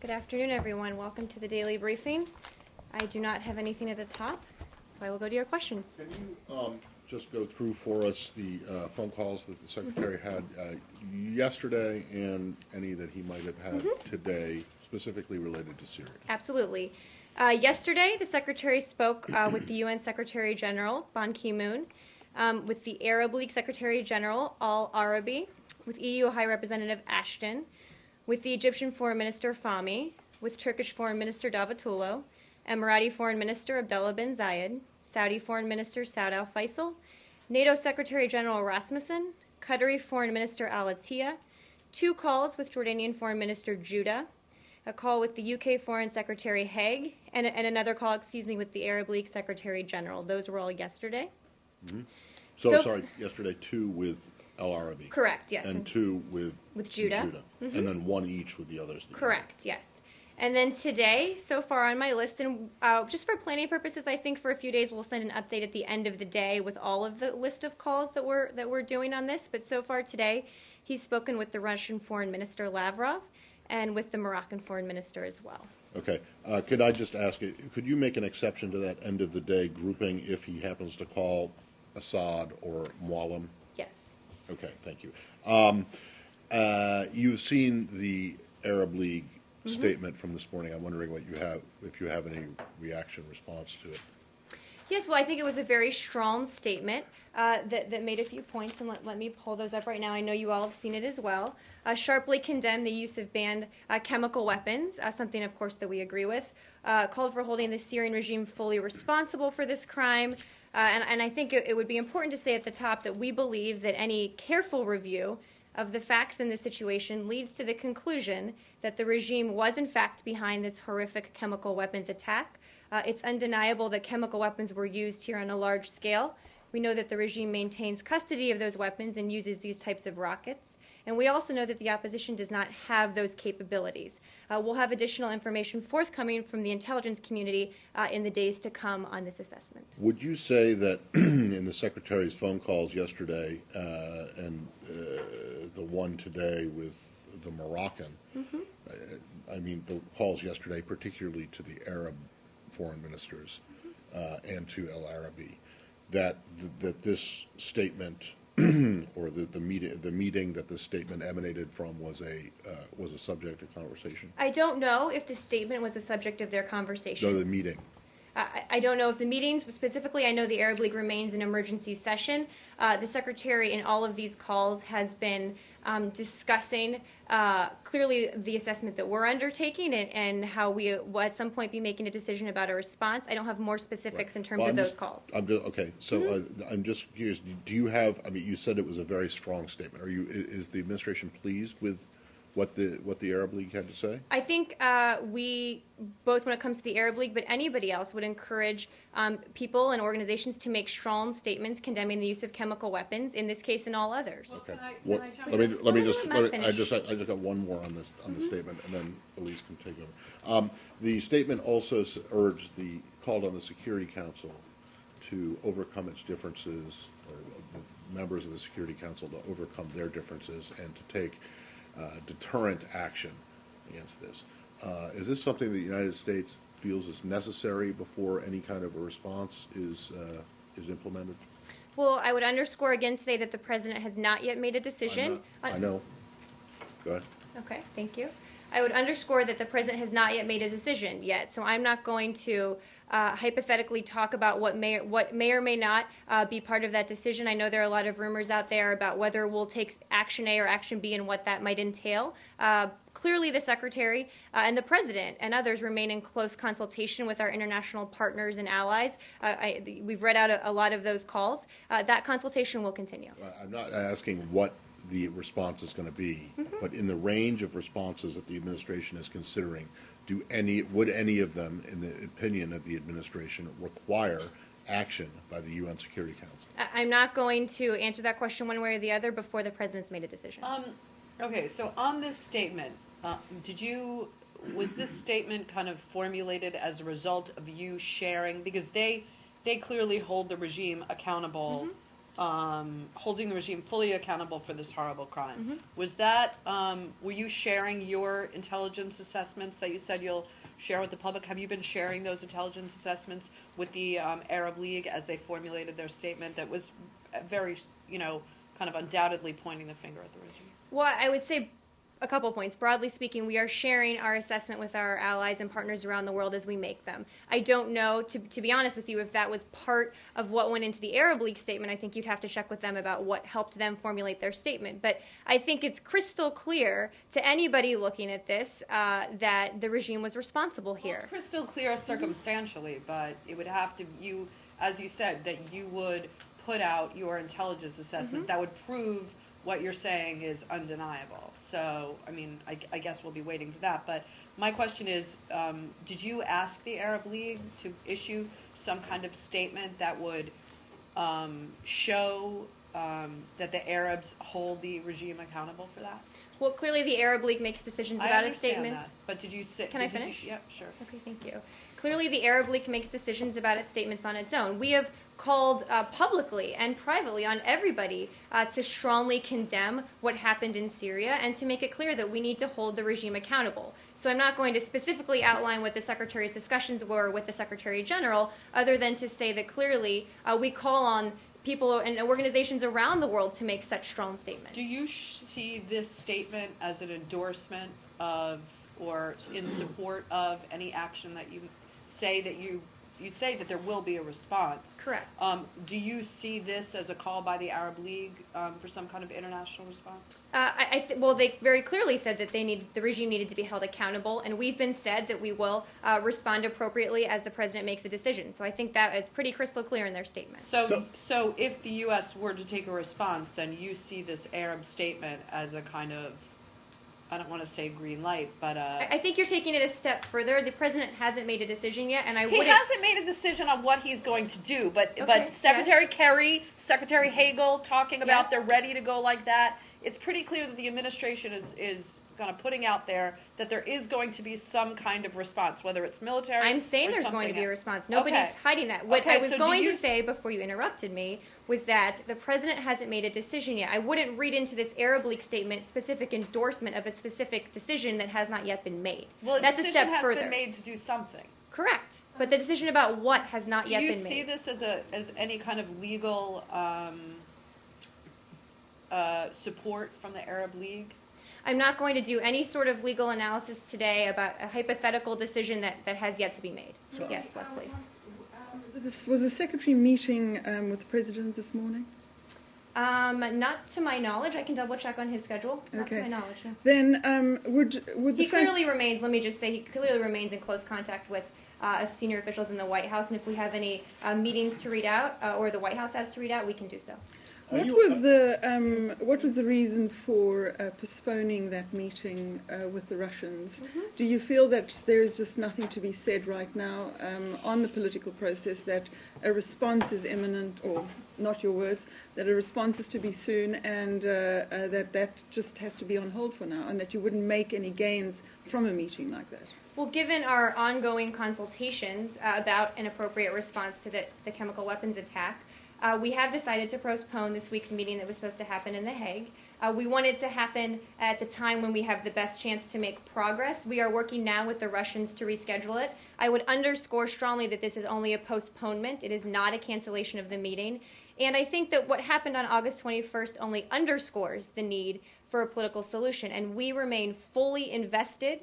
Good afternoon, everyone. Welcome to the daily briefing. I do not have anything at the top, so I will go to your questions. Can you just go through for us the phone calls that the Secretary had yesterday and any that he might have had today, specifically related to Syria? Absolutely. Yesterday, the Secretary spoke with the UN Secretary General, Ban Ki-moon, with the Arab League Secretary General, Al-Arabi, with EU High Representative Ashton, with the Egyptian Foreign Minister Fahmy, with Turkish Foreign Minister Davutoglu, Emirati Foreign Minister Abdullah bin Zayed, Saudi Foreign Minister Saud al-Faisal, NATO Secretary General Rasmussen, Qatari Foreign Minister Al Attiyah, 2 calls with Jordanian Foreign Minister Judah, a call with the UK Foreign Secretary Haig, and another call, with the Arab League Secretary General. Those were all yesterday. Mm-hmm. So, yesterday 2 with Al-Arabi. Correct, yes. And 2 with Judah. Mm-hmm. And then 1 each with the others. Correct, yes. And then today, so far on my list, and just for planning purposes, I think for a few days we'll send an update at the end of the day with all of the list of calls that we're doing on this. But so far today, he's spoken with the Russian Foreign Minister Lavrov and with the Moroccan Foreign Minister as well. Okay. Could I just ask you, could you make an exception to that end of the day grouping if he happens to call Assad or Mualim? Yes. Okay, thank you. You've seen the Arab League statement from this morning. I'm wondering if you have any reaction, response to it. Yes, well, I think it was a very strong statement that made a few points, and let me pull those up right now. I know you all have seen it as well. Sharply condemned the use of banned chemical weapons, something, of course, that we agree with. Called for holding the Syrian regime fully responsible for this crime. And I think it would be important to say at the top that we believe that any careful review of the facts in this situation leads to the conclusion that the regime was in fact behind this horrific chemical weapons attack. It's undeniable that chemical weapons were used here on a large scale. We know that the regime maintains custody of those weapons and uses these types of rockets. And we also know that the opposition does not have those capabilities. We'll have additional information forthcoming from the intelligence community in the days to come on this assessment. Would you say that in the Secretary's phone calls yesterday and the one today with the Moroccan, the calls yesterday particularly to the Arab foreign ministers and to Al-Arabi, that this statement or the meeting that this statement emanated from was a subject of conversation? I don't know if the statement was a subject of their conversation. No, the meeting. I don't know if the meetings specifically. I know the Arab League remains in emergency session. The Secretary in all of these calls has been discussing clearly the assessment that we're undertaking and how we will at some point be making a decision about a response. I don't have more specifics in terms of those calls. Okay, so I'm just curious. Do you have? You said it was a very strong statement. Is the administration pleased with what the Arab League had to say? I think we, both when it comes to the Arab League, but anybody else, would encourage people and organizations to make strong statements condemning the use of chemical weapons, in this case and all others. Well, Okay. can I jump in? Let me just. I just got one more on this statement, and then Elise can take over. The statement also called on the Security Council to overcome its differences, or the members of the Security Council to overcome their differences and to take deterrent action against this. Is this something the United States feels is necessary before any kind of a response is implemented? Well, I would underscore again today that the President has not yet made a decision. I know. Go ahead. Okay, thank you. I would underscore that the President has not yet made a decision yet, so I'm not going to hypothetically talk about what may or may not be part of that decision. I know there are a lot of rumors out there about whether we'll take action A or action B and what that might entail. Clearly, the Secretary and the President and others remain in close consultation with our international partners and allies. We've read out a lot of those calls. That consultation will continue. I'm not asking what the response is going to be, but in the range of responses that the administration is considering, would any of them, in the opinion of the administration, require action by the UN Security Council? I'm not going to answer that question one way or the other before the President's made a decision. Okay, so on this statement, was this statement kind of formulated as a result of you sharing, because they clearly hold the regime accountable holding the regime fully accountable for this horrible crime. Mm-hmm. Was that, were you sharing your intelligence assessments that you said you'll share with the public? Have you been sharing those intelligence assessments with the Arab League as they formulated their statement that was very, kind of undoubtedly pointing the finger at the regime? Well, I would say a couple points. Broadly speaking, we are sharing our assessment with our allies and partners around the world as we make them. I don't know, to be honest with you, if that was part of what went into the Arab League statement. I think you'd have to check with them about what helped them formulate their statement. But I think it's crystal clear to anybody looking at this that the regime was responsible Well, here. it's crystal clear circumstantially, but it would have to, as you said, that you would put out your intelligence assessment that would prove what you're saying is undeniable. So, I mean, I guess we'll be waiting for that. But my question is, did you ask the Arab League to issue some kind of statement that would show that the Arabs hold the regime accountable for that? Well, clearly the Arab League makes decisions I about its understand statements. that, but did you say? Can I finish? Yeah, sure. Okay, thank you. Clearly, the Arab League makes decisions about its statements on its own. We have called publicly and privately on everybody to strongly condemn what happened in Syria and to make it clear that we need to hold the regime accountable. So I'm not going to specifically outline what the Secretary's discussions were with the Secretary General, other than to say that clearly we call on people and organizations around the world to make such strong statements. Do you see this statement as an endorsement of or in support of any action that you say that you say that there will be a response? Correct. Do you see this as a call by the Arab League for some kind of international response? Well, they very clearly said that the regime needed to be held accountable, and we've been said that we will respond appropriately as the president makes a decision. So I think that is pretty crystal clear in their statement. So if the U.S. were to take a response, then you see this Arab statement as a kind of, I don't want to say green light, but I think you're taking it a step further. The president hasn't made a decision yet, and he hasn't made a decision on what he's going to do. But Secretary Kerry, Secretary Hagel talking about Yes. they're ready to go like that. It's pretty clear that the administration is kind of putting out there that there is going to be some kind of response, whether it's military. I'm saying or there's going to be a something response. Nobody's Okay. hiding that. What Okay, I was so do going you- to say before you interrupted me was that the president hasn't made a decision yet. I wouldn't read into this Arab League statement specific endorsement of a specific decision that has not yet been made. Well, a That's a decision step has further. been made to do something. Correct. But the decision about what has not Do yet you been see made. this as any kind of legal support from the Arab League? I'm not going to do any sort of legal analysis today about a hypothetical decision that has yet to be made. Yes, Leslie. Was the secretary meeting with the president this morning? Not to my knowledge. I can double check on his schedule. Not to Okay. my knowledge, no. Then would the He fact clearly remains, let me just say, he clearly remains in close contact with senior officials in the White House, and if we have any meetings to read out, or the White House has to read out, we can do so. what was the reason for postponing that meeting with the Russians? Do you feel that there is just nothing to be said right now on the political process, that a response is imminent, or not your words, that a response is to be soon, and that just has to be on hold for now, and that you wouldn't make any gains from a meeting like that? Well, given our ongoing consultations about an appropriate response to the chemical weapons attack, we have decided to postpone this week's meeting that was supposed to happen in The Hague. We want it to happen at the time when we have the best chance to make progress. We are working now with the Russians to reschedule it. I would underscore strongly that this is only a postponement. It is not a cancellation of the meeting. And I think that what happened on August 21st only underscores the need for a political solution. And we remain fully invested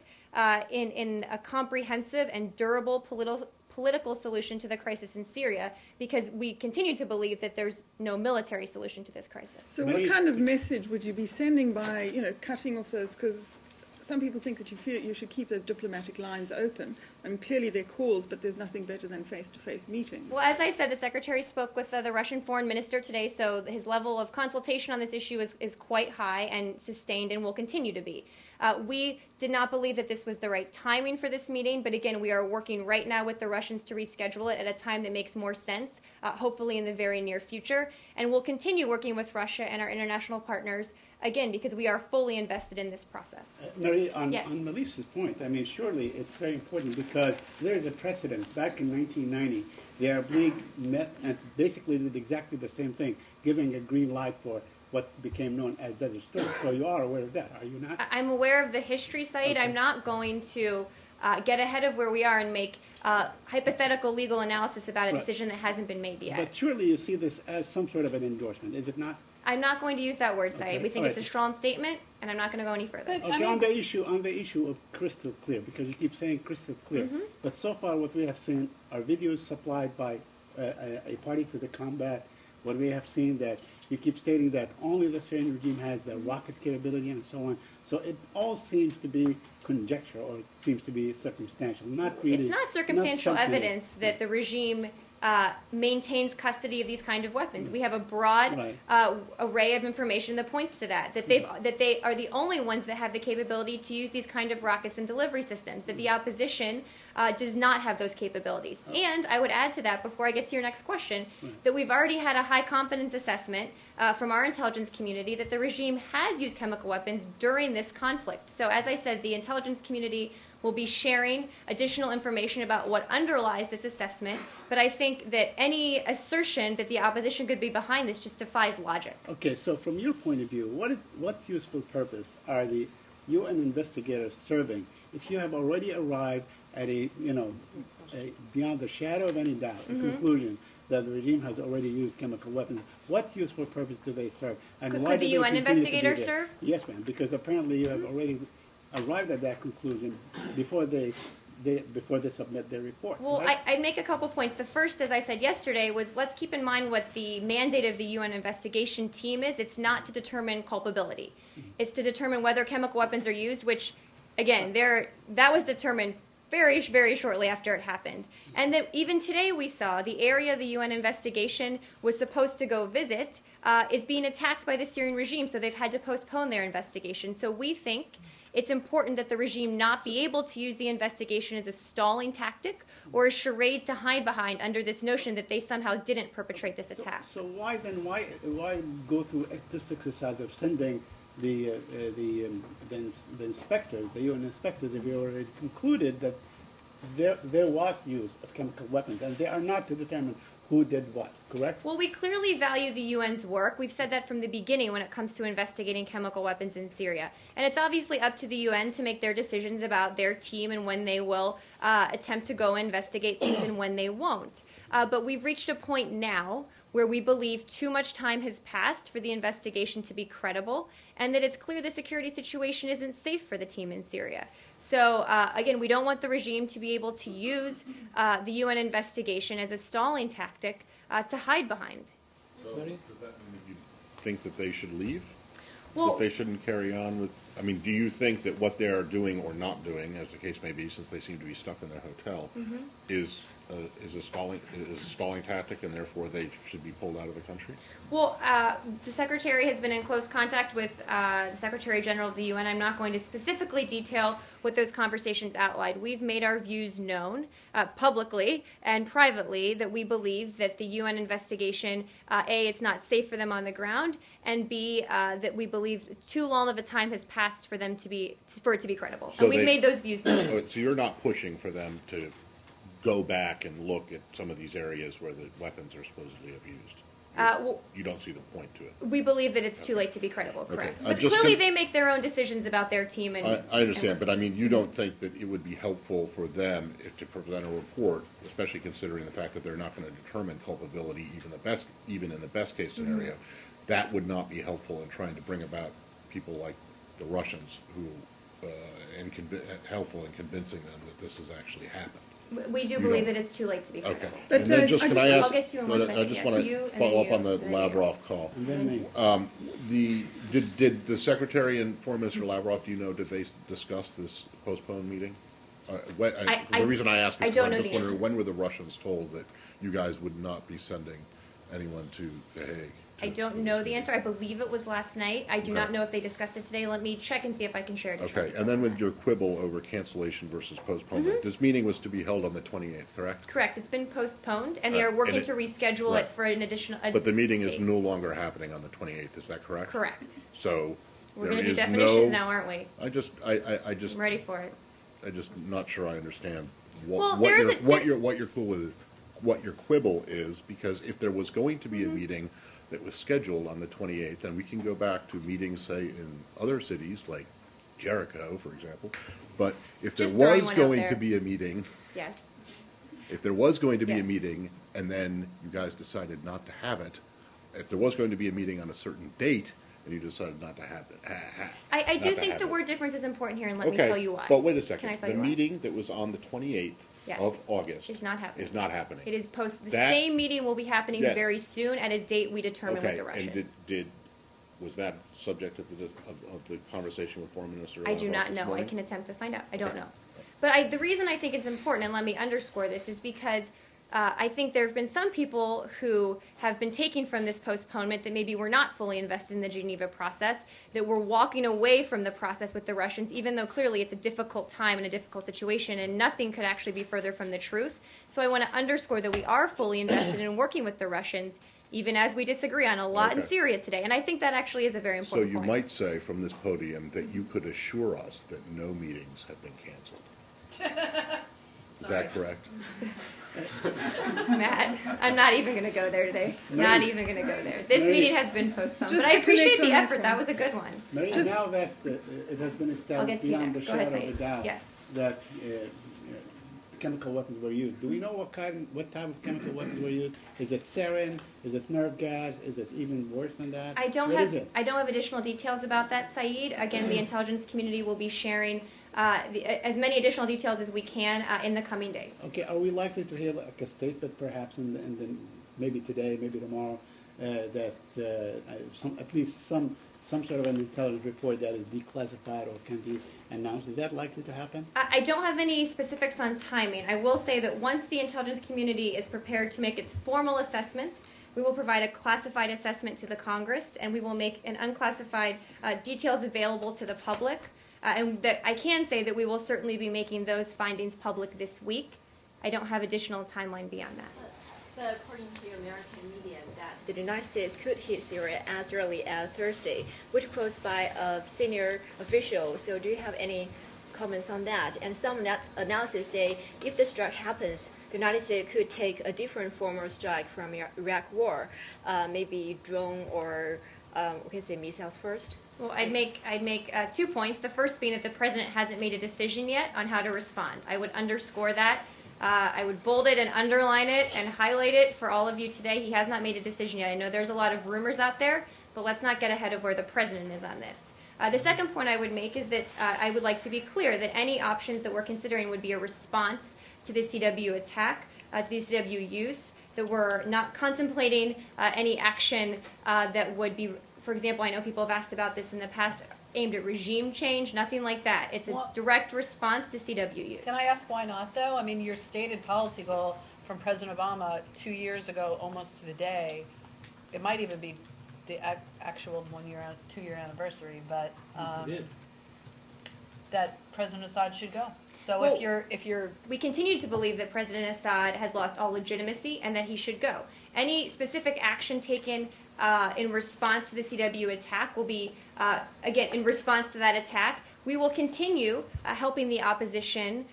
in a comprehensive and durable political solution to the crisis in Syria, because we continue to believe that there's no military solution to this crisis. So what kind of message would you be sending by, cutting off those, because some people think that you feel you should keep those diplomatic lines open. I mean, clearly they're calls, but there's nothing better than face-to-face meetings. Well, as I said, the Secretary spoke with the Russian foreign minister today, so his level of consultation on this issue is quite high and sustained and will continue to be. We did not believe that this was the right timing for this meeting, but again, we are working right now with the Russians to reschedule it at a time that makes more sense, hopefully in the very near future. And we'll continue working with Russia and our international partners, again, because we are fully invested in this process. Marie, on Yes. Melissa's point, I mean, surely it's very important because there is a precedent. Back in 1990, the Arab League met and basically did exactly the same thing, giving a green light for what became known as Desert Storm. So you are aware of that, are you not? I'm aware of the history site. Okay. I'm not going to get ahead of where we are and make hypothetical legal analysis about a Right. decision that hasn't been made yet. But surely you see this as some sort of an endorsement, is it not? I'm not going to use that word, Said. Okay, We think all it's a right. strong statement, and I'm not going to go any further. But- I Okay, mean- on the issue of crystal clear, because you keep saying crystal clear, Mm-hmm. but so far what we have seen are videos supplied by a party to the combat. What we have seen that you keep stating that only the Syrian regime has the rocket capability and so on. So it all seems to be conjecture or it seems to be circumstantial, not really. It's not circumstantial substantive. evidence that the regime maintains custody of these kind of weapons. We have a broad Right. array of information that points to that. That they are the only ones that have the capability to use these kind of rockets and delivery systems. That the opposition does not have those capabilities. And I would add to that, before I get to your next question, that we've already had a high confidence assessment from our intelligence community that the regime has used chemical weapons during this conflict. So as I said, the intelligence community will be sharing additional information about what underlies this assessment, but I think that any assertion that the opposition could be behind this just defies logic. Okay, so from your point of view, what useful purpose are the UN investigators serving if you have already arrived at beyond the shadow of any doubt, a conclusion that the regime has already used chemical weapons? What useful purpose do they serve? And Could why the do they UN continue to be investigators there? serve? Yes, ma'am, because apparently you have already arrived at that conclusion before they submit their report. Well, right? I'd make a couple points. The first, as I said yesterday, was let's keep in mind what the mandate of the UN investigation team is. It's not to determine culpability. It's to determine whether chemical weapons are used, which, again, that was determined very, very shortly after it happened. And that even today we saw the area the UN investigation was supposed to go visit is being attacked by the Syrian regime, so they've had to postpone their investigation. So we think it's important that the regime not be able to use the investigation as a stalling tactic or a charade to hide behind under this notion that they somehow didn't perpetrate this attack. So why go through this exercise of sending the inspectors, the UN inspectors, if you already concluded that there was use of chemical weapons, and they are not to determine who did what, correct? Well, we clearly value the UN's work. We've said that from the beginning when it comes to investigating chemical weapons in Syria. And it's obviously up to the UN to make their decisions about their team and when they will attempt to go investigate things and when they won't. But we've reached a point now where we believe too much time has passed for the investigation to be credible and that it's clear the security situation isn't safe for the team in Syria. So, again, we don't want the regime to be able to use the UN investigation as a stalling tactic to hide behind. So does that mean that you think that they should leave? Well- That they shouldn't carry on with, I mean, do you think that what they're doing or not doing, as the case may be, since they seem to be stuck in their hotel, is a stalling tactic, and therefore they should be pulled out of the country? Well, the Secretary has been in close contact with the Secretary General of the UN. I'm not going to specifically detail what those conversations outlined. We've made our views known publicly and privately that we believe that the UN investigation, A, it's not safe for them on the ground, and B, that we believe too long of a time has passed for it to be credible. So And we've they- made those views known. Oh, so you're not pushing for them to go back and look at some of these areas where the weapons are supposedly abused? Well, You don't see the point to it? we believe that it's too late to be credible, Okay. correct. I But just clearly con- they make their own decisions about their team. And I understand, but I mean, you don't think that it would be helpful for them to present a report, especially considering the fact that they're not going to determine culpability even in the best case scenario. That would not be helpful in trying to bring about people like the Russians who, helpful in convincing them that this has actually happened. We do You believe don't- that it's too late to be Okay. credible. But, And then I just, can just- I ask, I'll get to you in one I second. just Yes, want you, to and follow then up on you, the and then you. Lavrov call. And then me. Did the Secretary and Foreign Minister Lavrov, do you know, did they discuss this postponed meeting? The reason I ask I is because don't I'm know just the wondering, answer. when were the Russians told that you guys would not be sending anyone to The Hague? I don't know the answer. I believe it was last night. I do not know if they discussed it today. Let me check and see if I can share it. Okay, and then with your quibble over cancellation versus postponement, this meeting was to be held on the 28th, correct? Correct. It's been postponed, and they are And working it- to reschedule right. it for an additional. But the meeting is date. no longer happening on the 28th, is that correct? Correct. So We're there going to do is definitions no- now, aren't we? I just, I'm ready for it. I just not sure I understand Well, what there's what your quibble is, because if there was going to be Mm-hmm. a meeting that was scheduled on the 28th, then we can go back to meetings, say, in other cities like Jericho, for example. But if there Just throwing was one out going there. to be a meeting, Yes. if there was going to be a Yes. meeting and then you guys decided not to have it, if there was going to be a meeting on a certain date and you decided not to have it, I not do to think have the it. word difference is important here, and let me Okay, tell you why. but wait a Can I second. tell The you why? meeting that was on the 28th Yes. of August Is not happening. is not happening. It is the That- same meeting will be happening Yeah. very soon at a date we determine with Okay, the Russians. and was that subject of the conversation with Foreign Minister I Lavrov do not this know. I morning? can attempt to find out. I don't Okay. know. But the reason I think it's important, and let me underscore this, is because I think there have been some people who have been taking from this postponement that maybe were not fully invested in the Geneva process, that were walking away from the process with the Russians, even though clearly it's a difficult time and a difficult situation, and nothing could actually be further from the truth. So I want to underscore that we are fully invested in working with the Russians, even as we disagree on a lot in Okay. Syria today. And I think that actually is a very So important you point. might say from this podium that you could assure us that no meetings have been canceled. Is that correct? Matt, I'm not even going to go there today. Not even going to go there. This Mary- meeting has been postponed, Just but I to connect appreciate the on that effort. That point. was a good one. Mary, Just- now that it has been I'll established get to you beyond the next. Go ahead, shadow of a Saeed. doubt Yes. that chemical weapons were used, do we know what type of chemical weapons were used? Is it sarin? Is it nerve gas? Is it even worse than that? I don't What is have it? additional details about that, Saeed. Again, the intelligence community will be sharing as many additional details as we can in the coming days. Okay, are we likely to hear like a statement perhaps in the maybe today, maybe tomorrow, that at least some sort of an intelligence report that is declassified or can be announced? Is that likely to happen? I don't have any specifics on timing. I will say that once the intelligence community is prepared to make its formal assessment, we will provide a classified assessment to the Congress, and we will make an unclassified details available to the public. And that I can say that we will certainly be making those findings public this week. I don't have additional timeline beyond that. But according to American media, that the United States could hit Syria as early as Thursday, which quotes by a senior official. So do you have any comments on that? And some analysis say if the strike happens, the United States could take a different form of strike from Iraq war, maybe drone or we can say missiles first. Well, I'd make 2 points. The first being that the president hasn't made a decision yet on how to respond. I would underscore that. I would bold it and underline it and highlight it for all of you today. He has not made a decision yet. I know there's a lot of rumors out there, but let's not get ahead of where the president is on this. The second point I would make is that I would like to be clear that any options that we're considering would be a response to the CW attack, to the CW use, that we're not contemplating any action that would be, for example, I know people have asked about this in the past, aimed at regime change, nothing like that. It's a Well- direct response to CW use. Can I ask why not, though? I mean, your stated policy goal from President Obama 2 years ago, almost to the day, it might even be the actual 2-year anniversary, but that President Assad should go. So Well- if you're We continue to believe that President Assad has lost all legitimacy and that he should go. Any specific action taken in response to the CW attack will be, again, in response to that attack, we will continue helping the opposition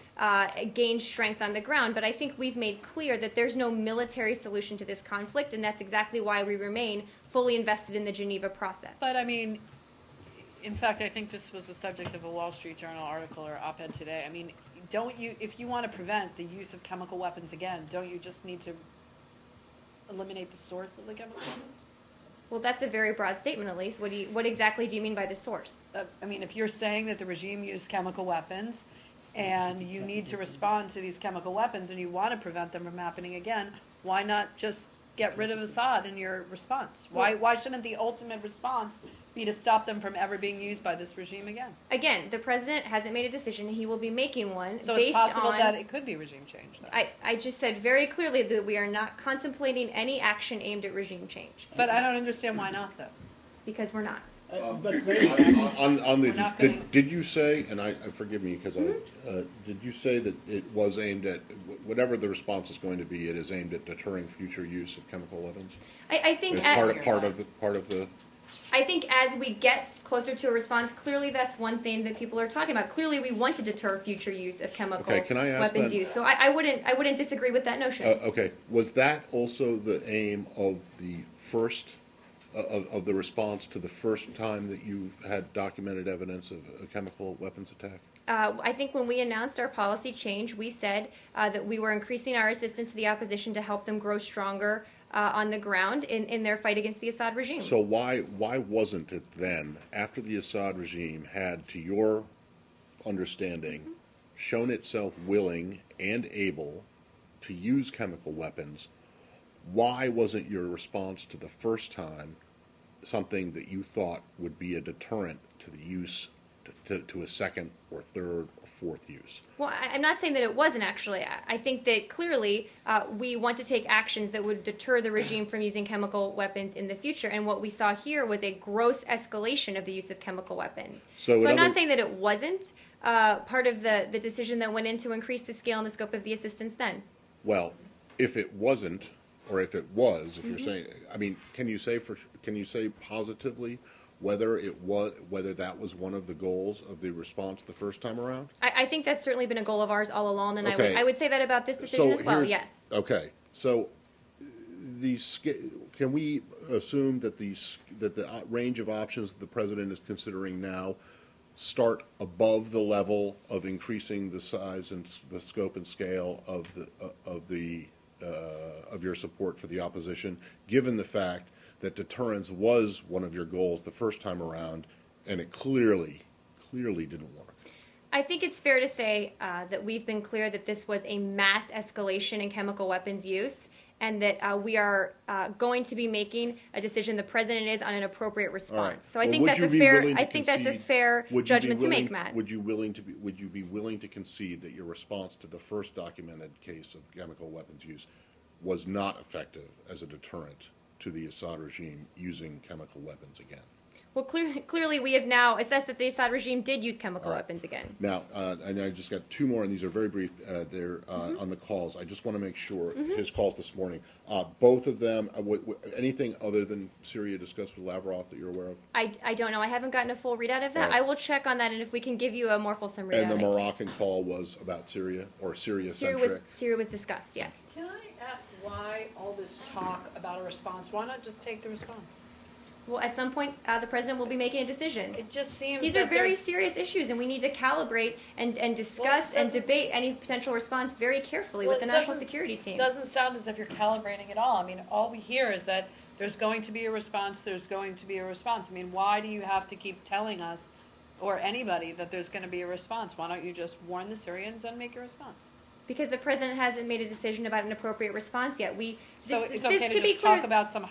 gain strength on the ground. But I think we've made clear that there's no military solution to this conflict, and that's exactly why we remain fully invested in the Geneva process. But I mean, in fact, I think this was the subject of a Wall Street Journal article or op-ed today. I mean, don't you, if you want to prevent the use of chemical weapons again, don't you just need to eliminate the source of the chemical weapons? Well, that's a very broad statement, Elise. What exactly do you mean by the source? I mean, if you're saying that the regime used chemical weapons and you need to respond to these chemical weapons and you want to prevent them from happening again, why not just get rid of Assad in your response? Why shouldn't the ultimate response be to stop them from ever being used by this regime again. Again, the president hasn't made a decision. He will be making one So based it's possible on. that it could be regime change then. I just said very clearly that we are not contemplating any action aimed at regime change But I don't understand why not though. because we're not. But maybe, On We're not the, gonna- did you say, and I forgive me, because did you say that it was aimed at, whatever the response is going to be, it is aimed at deterring future use of chemical weapons? I think As at, part of the, I think as we get closer to a response, clearly that's one thing that people are talking about. Clearly, we want to deter future use of chemical Okay, can I ask weapons then- use. So I wouldn't disagree with that notion. okay, was that also the aim of the first, of the response to the first time that you had documented evidence of a chemical weapons attack? I think when we announced our policy change, we said that we were increasing our assistance to the opposition to help them grow stronger on the ground in their fight against the Assad regime. So why wasn't it then, after the Assad regime had, to your understanding, shown itself willing and able to use chemical weapons, why wasn't your response to the first time something that you thought would be a deterrent to the use, to a second or third or fourth use? Well, I'm not saying that it wasn't actually. I think that clearly we want to take actions that would deter the regime from using chemical weapons in the future. And what we saw here was a gross escalation of the use of chemical weapons. So in I'm not other- saying that it wasn't part of the decision that went in to increase the scale and the scope of the assistance then. Well, if it wasn't, or if it was, if you're saying, I mean, can you say positively whether that was one of the goals of the response the first time around? I think that's certainly been a goal of ours all along, and Okay. I would say that about this decision as well, here's- yes. Okay, so can we assume that the range of options that the president is considering now start above the level of increasing the size and the scope and scale of your support for the opposition, given the fact that deterrence was one of your goals the first time around, and it clearly didn't work? I think it's fair to say that we've been clear that this was a mass escalation in chemical weapons use, and that we are going to be making a decision. The president is on an appropriate response. All right. So I Well, think would that's you a be fair. willing to I think that's a concede- fair would you be judgment to willing- make, Matt. Would you be willing to concede that your response to the first documented case of chemical weapons use was not effective as a deterrent to the Assad regime using chemical weapons again? Well, clearly we have now assessed that the Assad regime did use chemical All right. weapons again. Now, and I just got two more, and these are very brief. They're on the calls. I just want to make sure his calls this morning. Both of them. Anything other than Syria discussed with Lavrov that you're aware of? I don't know. I haven't gotten a full readout of that. All right. I will check on that, and if we can give you a more fulsome readout. And the I can. Moroccan call was about Syria or Syria-centric. Syria was discussed. Yes. Can I ask why all this talk about a response? Why not just take the response? Well, at some point, the president will be making a decision. It just seems These that are very there's- serious issues, and we need to calibrate and discuss and doesn't- debate any potential response very carefully with Well, the it national doesn't- security team. It doesn't sound as if you're calibrating at all. I mean, all we hear is that there's going to be a response, there's going to be a response. I mean, why do you have to keep telling us, or anybody, that there's going to be a response? Why don't you just warn the Syrians and make a response? Because the president hasn't made a decision about an appropriate response yet. So this- it's this- okay to be just clear- talk about some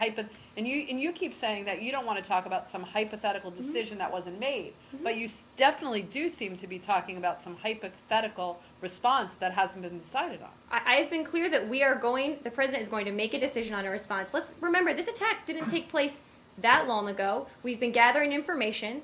and you keep saying that you don't want to talk about some hypothetical decision that wasn't made, but you definitely do seem to be talking about some hypothetical response that hasn't been decided on. I have been clear that the president is going to make a decision on a response. Let's remember, this attack didn't take place that long ago. We've been gathering information.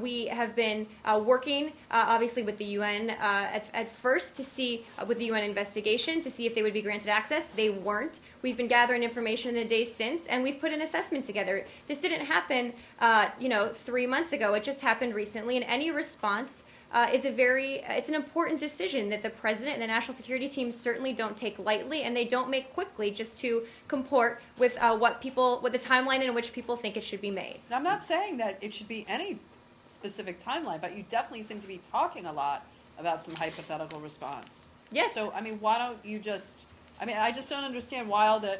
We have been working, obviously, with the UN at first to see, with the UN investigation, to see if they would be granted access. They weren't. We've been gathering information in the days since, and we've put an assessment together. This didn't happen, 3 months ago. It just happened recently, and any response it's an important decision that the president and the national security team certainly don't take lightly, and they don't make quickly just to comport with with the timeline in which people think it should be made. And I'm not saying that it should be any specific timeline, but you definitely seem to be talking a lot about some hypothetical response. Yes. So, I mean, why don't you I just don't understand why all the,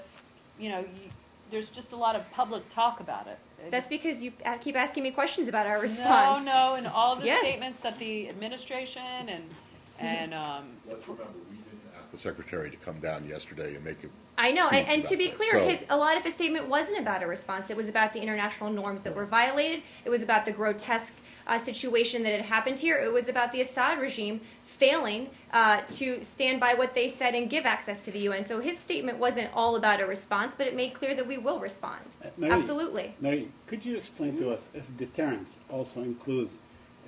there's just a lot of public talk about it. That's because you keep asking me questions about our response. No, and all the Yes. statements that the administration and And Let's remember, we didn't ask the secretary to come down yesterday and make it. I know, speech and to about be that. clear, So- a lot of his statement wasn't about a response. It was about the international norms that were violated. It was about the grotesque situation that had happened here. It was about the Assad regime failing to stand by what they said and give access to the UN. So his statement wasn't all about a response, but it made clear that we will respond. Mary, Absolutely. Mary, could you explain to us if deterrence also includes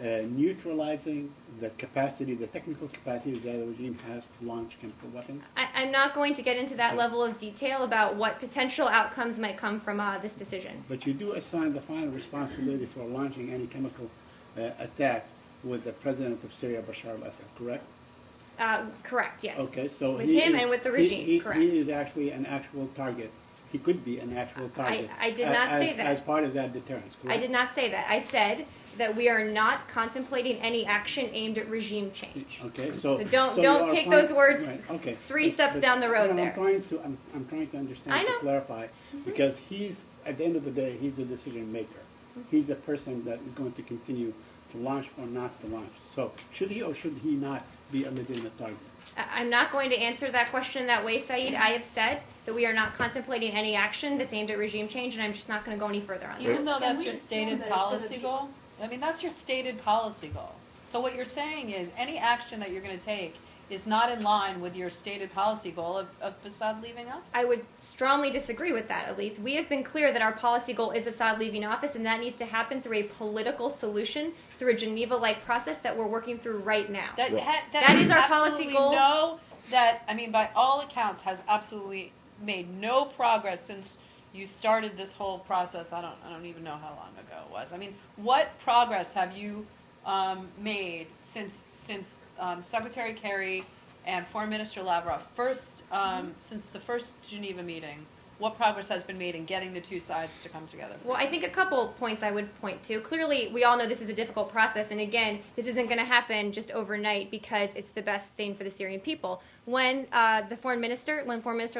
neutralizing the capacity, the technical capacity that the regime has to launch chemical weapons? I'm not going to get into that level of detail about what potential outcomes might come from this decision. But you do assign the final responsibility for launching any chemical attack with the president of Syria, Bashar al-Assad, correct? Correct, yes. Okay, so With him and with the regime, correct. He is actually an actual target. He could be an actual target. I did not say that. As part of that deterrence, correct? I did not say that. I said that we are not contemplating any action aimed at regime change. Okay, So so don't you are take applying- those words right, okay. three steps down the road no, there. I'm trying to understand, I know. to clarify, because he's, at the end of the day, he's the decision maker. He's the person that is going to continue to launch or not to launch. So should he or should he not be a legitimate target? I'm not going to answer that question that way, Saeed. I have said that we are not contemplating any action that's aimed at regime change, and I'm just not going to go any further on that. even though Can that's we your assume stated that it's gonna policy be- goal, I mean, that's your stated policy goal. So what you're saying is any action that you're going to take is not in line with your stated policy goal of Assad leaving office. I would strongly disagree with that, at least. We have been clear that our policy goal is Assad leaving office, and that needs to happen through a political solution, through a Geneva-like process that we're working through right now. That is our policy goal. I mean, by all accounts, has absolutely made no progress since you started this whole process. I don't even know how long ago it was. I mean, what progress have you made since Secretary Kerry and Foreign Minister Lavrov first since the first Geneva meeting? What progress has been made in getting the two sides to come together? Well, I think a couple points I would point to. Clearly, we all know this is a difficult process, and again, this isn't going to happen just overnight because it's the best thing for the Syrian people. When Foreign Minister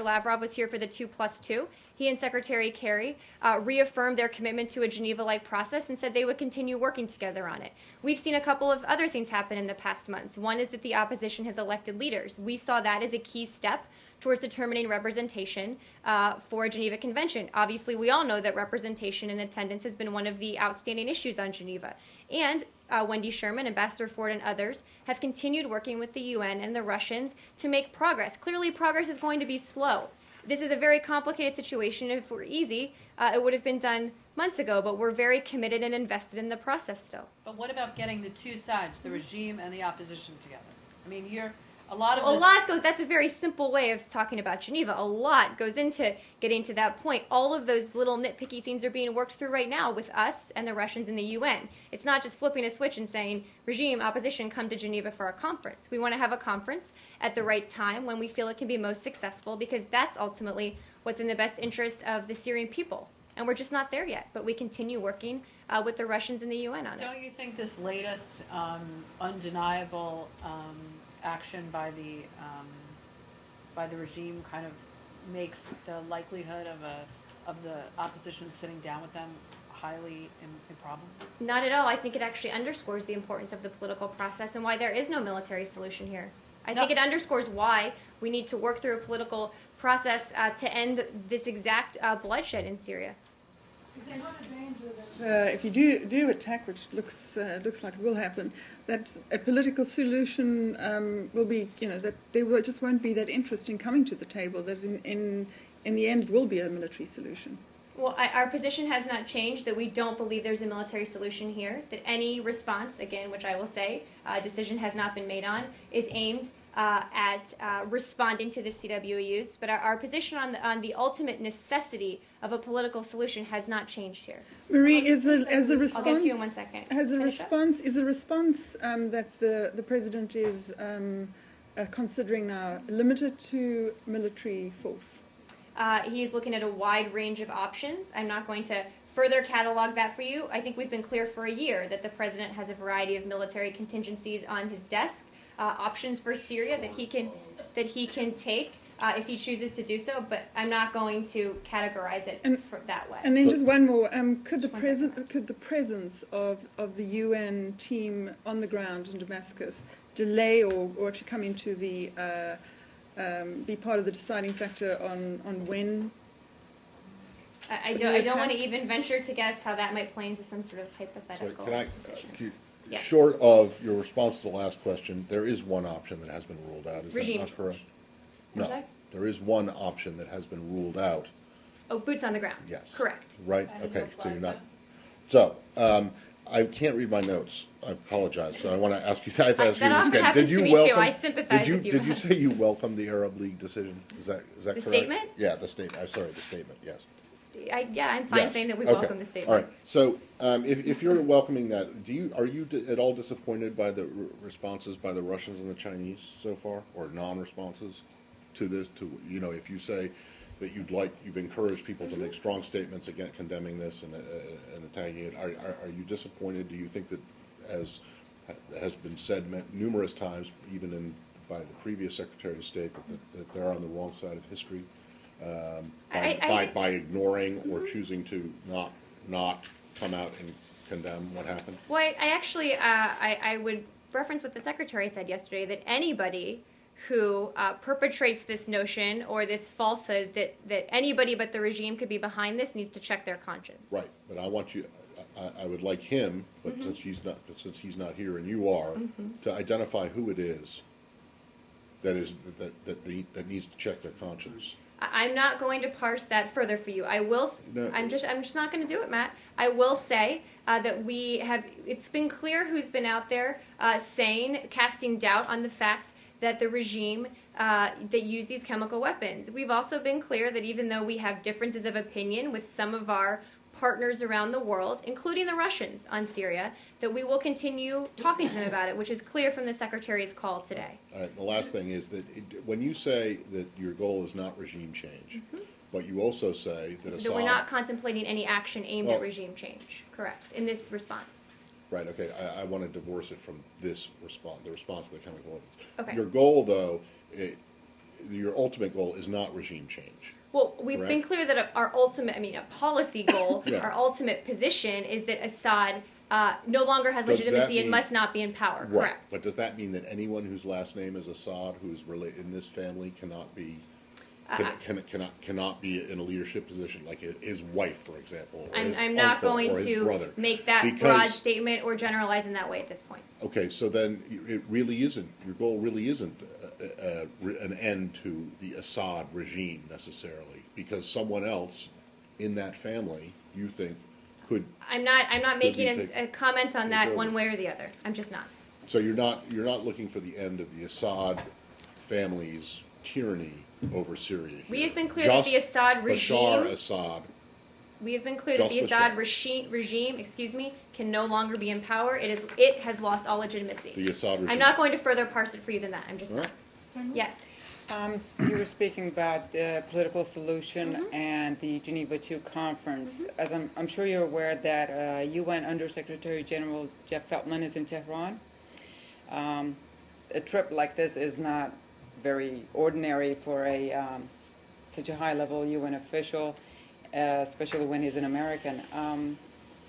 Lavrov was here for the 2+2, he and Secretary Kerry reaffirmed their commitment to a Geneva-like process and said they would continue working together on it. We've seen a couple of other things happen in the past months. One is that the opposition has elected leaders. We saw that as a key step towards determining representation for a Geneva Convention. Obviously, we all know that representation and attendance has been one of the outstanding issues on Geneva. And Wendy Sherman, Ambassador Ford, and others have continued working with the UN and the Russians to make progress. Clearly, progress is going to be slow. This is a very complicated situation. If it were easy, it would have been done months ago, but we're very committed and invested in the process still. But what about getting the two sides, the regime and the opposition, together? I mean, a lot of A this. lot goes, that's a very simple way of talking about Geneva. A lot goes into getting to that point. All of those little nitpicky things are being worked through right now with us and the Russians and the UN. It's not just flipping a switch and saying, regime, opposition, come to Geneva for a conference. We want to have a conference at the right time when we feel it can be most successful, because that's ultimately what's in the best interest of the Syrian people. And we're just not there yet, but we continue working with the Russians and the UN on it. Don't you think this latest undeniable action by the regime kind of makes the likelihood of the opposition sitting down with them highly improbable? Not at all. I think it actually underscores the importance of the political process and why there is no military solution here. I think it underscores why we need to work through a political process to end this exact bloodshed in Syria. Is there not a danger that if you do attack, which looks like it will happen, that a political solution will be, that there just won't be that interest in coming to the table, that in the end it will be a military solution? Well, our position has not changed, that we don't believe there's a military solution here, that any response, again, which I will say, decision has not been made on, is aimed at responding to the CWUs, but our position on the ultimate necessity of a political solution has not changed here. Marie, is the response? I'll get to you in 1 second. Has the Finish up? response is the response that the president is considering now limited to military force? He's looking at a wide range of options. I'm not going to further catalog that for you. I think we've been clear for a year that the president has a variety of military contingencies on his desk, options for Syria that he can take if he chooses to do so. But I'm not going to categorize it that way. And then just one more. Could the presence of the UN team on the ground in Damascus delay or to come into the be part of the deciding factor on when? I Will don't, you I don't want to attempt? even venture to guess how that might play into some sort of So hypothetical can I, decision. Yes. short of your response to the last question, there is one option that has been ruled out. Is Regime that not correct? I'm No, sorry? there is one option that has been ruled out. Oh, boots on the ground. Yes. Correct. Right? Added Okay, no so you're plaza. not. So, I can't read my notes. I apologize. So I want to ask you, I have to ask you That this often again. happens Did you to me too. welcome? I sympathize with you. Did you say you welcomed the Arab League decision? Is that The correct? statement? Yeah, the statement. I'm sorry, the statement. Yes. Yeah, I'm fine Yes. saying that we Okay. welcome the statement. All right. So, if you're welcoming that, are you at all disappointed by the responses by the Russians and the Chinese so far, or non-responses to this? If you say that you've encouraged people to make strong statements against condemning this and attacking it, are you disappointed? Do you think that, as has been said numerous times, even by the previous Secretary of State, that they're on the wrong side of history? By ignoring or choosing to not come out and condemn what happened? Well, I actually, I would reference what the Secretary said yesterday, that anybody who perpetrates this notion or this falsehood that anybody but the regime could be behind this needs to check their conscience. Right, but I want you, I would like him, but since he's not here and you are, to identify who it is that needs to check their conscience. I'm not going to parse that further for you. I will. No. I'm just not going to do it, Matt. I will say that we have. It's been clear who's been out there casting doubt on the fact that the regime that used these chemical weapons. We've also been clear that even though we have differences of opinion with some of our partners around the world, including the Russians on Syria, that we will continue talking to them about it, which is clear from the Secretary's call today. All right, the last thing is that when you say that your goal is not regime change, but you also say that So Assad... that we're not contemplating any action aimed at Well- regime change. Correct. In this response. Right, okay, I want to divorce it from this response, the response to the chemical weapons. Okay. Your goal, though, your ultimate goal is not regime change. Well, we've been Correct. clear that our ultimate, a policy goal, Yeah. our ultimate position is that Assad no longer has Does that legitimacy and mean- must not be in power. Right, Correct. but does that mean that anyone whose last name is Assad, who's in this family, cannot be cannot be in a leadership position, like his wife, for example, or his I'm not uncle, going or his to brother? make that Because- broad statement or generalize in that way at this point. Okay, so then it really isn't, your goal really isn't an end to the Assad regime necessarily, because someone else in that family, you think, could, I'm not making be a comment on that over. one way or the other. I'm just not. so you're not looking for the end of the Assad family's tyranny over Syria here. We have been clear that the Just Assad Bashar regime. Assad, We have been clear that the Just Assad Bashar. regime, can no longer be in power. It has lost all legitimacy. the Assad regime. I'm not going to further parse it for you than that. I'm just All not. right. Yes. So you were speaking about the political solution and the Geneva II conference. As I'm sure you're aware that UN Undersecretary General Jeff Feltman is in Tehran. A trip like this is not very ordinary for such a high-level UN official, especially when he's an American.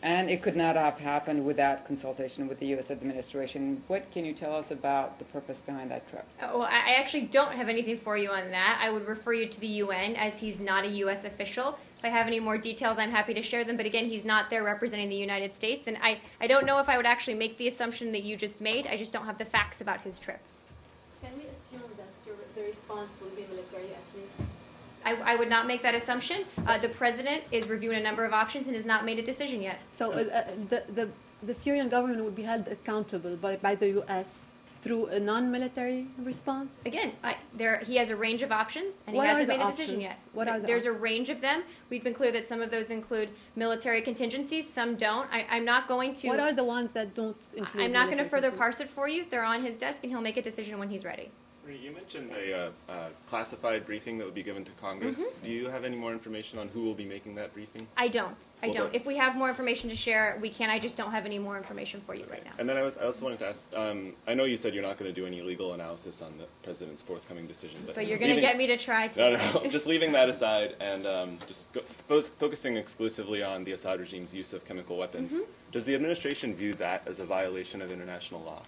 And it could not have happened without consultation with the U.S. administration. What can you tell us about the purpose behind that trip? Well, I actually don't have anything for you on that. I would refer you to the UN, as he's not a U.S. official. If I have any more details, I'm happy to share them. But again, he's not there representing the United States. And I don't know if I would actually make the assumption that you just made. I just don't have the facts about his trip. Can we assume that the response will be military at least? I would not make that assumption. The president is reviewing a number of options and has not made a decision yet. So the Syrian government would be held accountable by the U.S. through a non-military response? Again, he has a range of options, and What he are hasn't the made a decision options? yet. What are the There's a range of them. We've been clear that some of those include military contingencies, some don't. I'm not going to. What are the ones that don't include I'm not going to military further contingencies? parse it for you. They're on his desk, and he'll make a decision when he's ready. You mentioned a classified briefing that would be given to Congress. Do you have any more information on who will be making that briefing? I don't. Well, but- If we have more information to share, we can. I just don't have any more information for you right now. And then I also wanted to ask, I know you said you're not going to do any legal analysis on the president's forthcoming decision, But you're going to get me to try to. No, just leaving that aside and focusing exclusively on the Assad regime's use of chemical weapons. Does the administration view that as a violation of international law?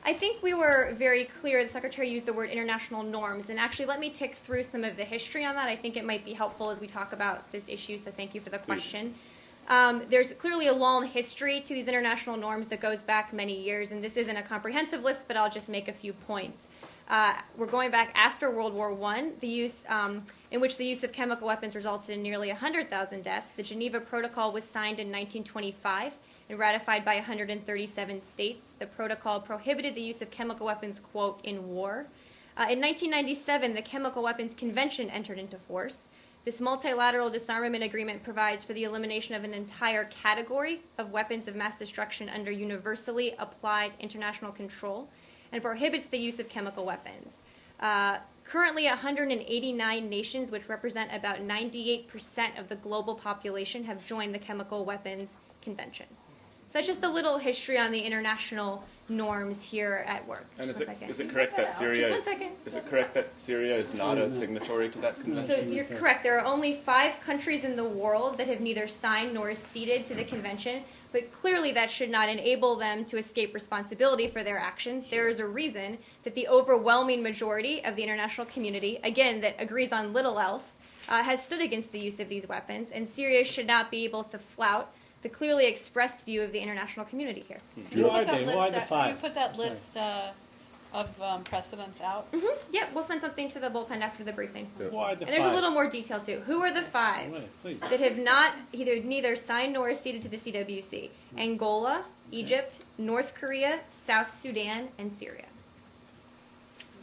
I think we were very clear. The Secretary used the word international norms. And actually, let me tick through some of the history on that. I think it might be helpful as we talk about this issue, so thank you for the question. There's clearly a long history to these international norms that goes back many years, and this isn't a comprehensive list, but I'll just make a few points. We're going back after World War I, in which the use of chemical weapons resulted in nearly 100,000 deaths. The Geneva Protocol was signed in 1925 and ratified by 137 states. The protocol prohibited the use of chemical weapons, quote, in war. In 1997, the Chemical Weapons Convention entered into force. This multilateral disarmament agreement provides for the elimination of an entire category of weapons of mass destruction under universally applied international control and prohibits the use of chemical weapons. Currently, 189 nations, which represent about 98% of the global population, have joined the Chemical Weapons Convention. So that's just a little history on the international norms here at work. And Just one second. is it correct that Syria Just one second. is it correct that Syria is not a signatory to that So convention? you're correct. There are only 5 countries in the world that have neither signed nor acceded to the convention, but clearly that should not enable them to escape responsibility for their actions. There is a reason that the overwhelming majority of the international community, again, that agrees on little else, has stood against the use of these weapons, and Syria should not be able to flout the clearly expressed view of the international community here. Who are they? Who are the Can you five? put that list of precedents out? Yeah, we'll send something to the bullpen after the briefing. Who are the And there's a five? little more detail too. Who are the 5 Right, please. that have not neither signed nor acceded to the CWC? Angola, Egypt, North Korea, South Sudan, and Syria.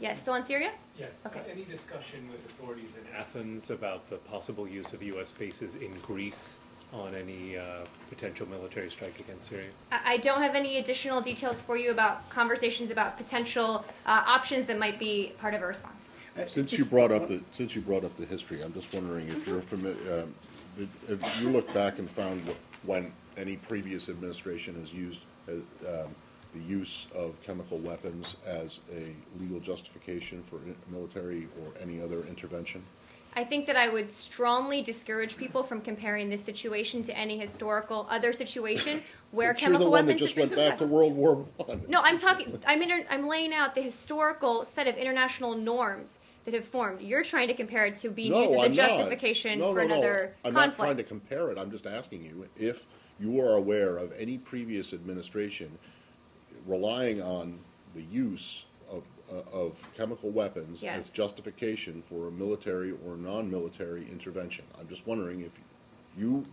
Yeah, still on Syria? Yes. Okay. Any discussion with authorities in Athens about the possible use of U.S. bases in Greece on any potential military strike against Syria? I don't have any additional details for you about conversations about potential options that might be part of a response. Since you brought up the history, I'm just wondering if you're familiar. If you look back and found when any previous administration has used the use of chemical weapons as a legal justification for military or any other intervention? I think that I would strongly discourage people from comparing this situation to any historical other situation where But you're chemical the one weapons that just have been went back to discussed. World War I. No, I'm laying out the historical set of international norms that have formed. You're trying to compare it to being used as a I'm not. justification No, for another I'm not trying conflict. to compare it. I'm just asking you if you are aware of any previous administration relying on the use of chemical weapons Yes. as justification for a military or non-military intervention. I'm just wondering if you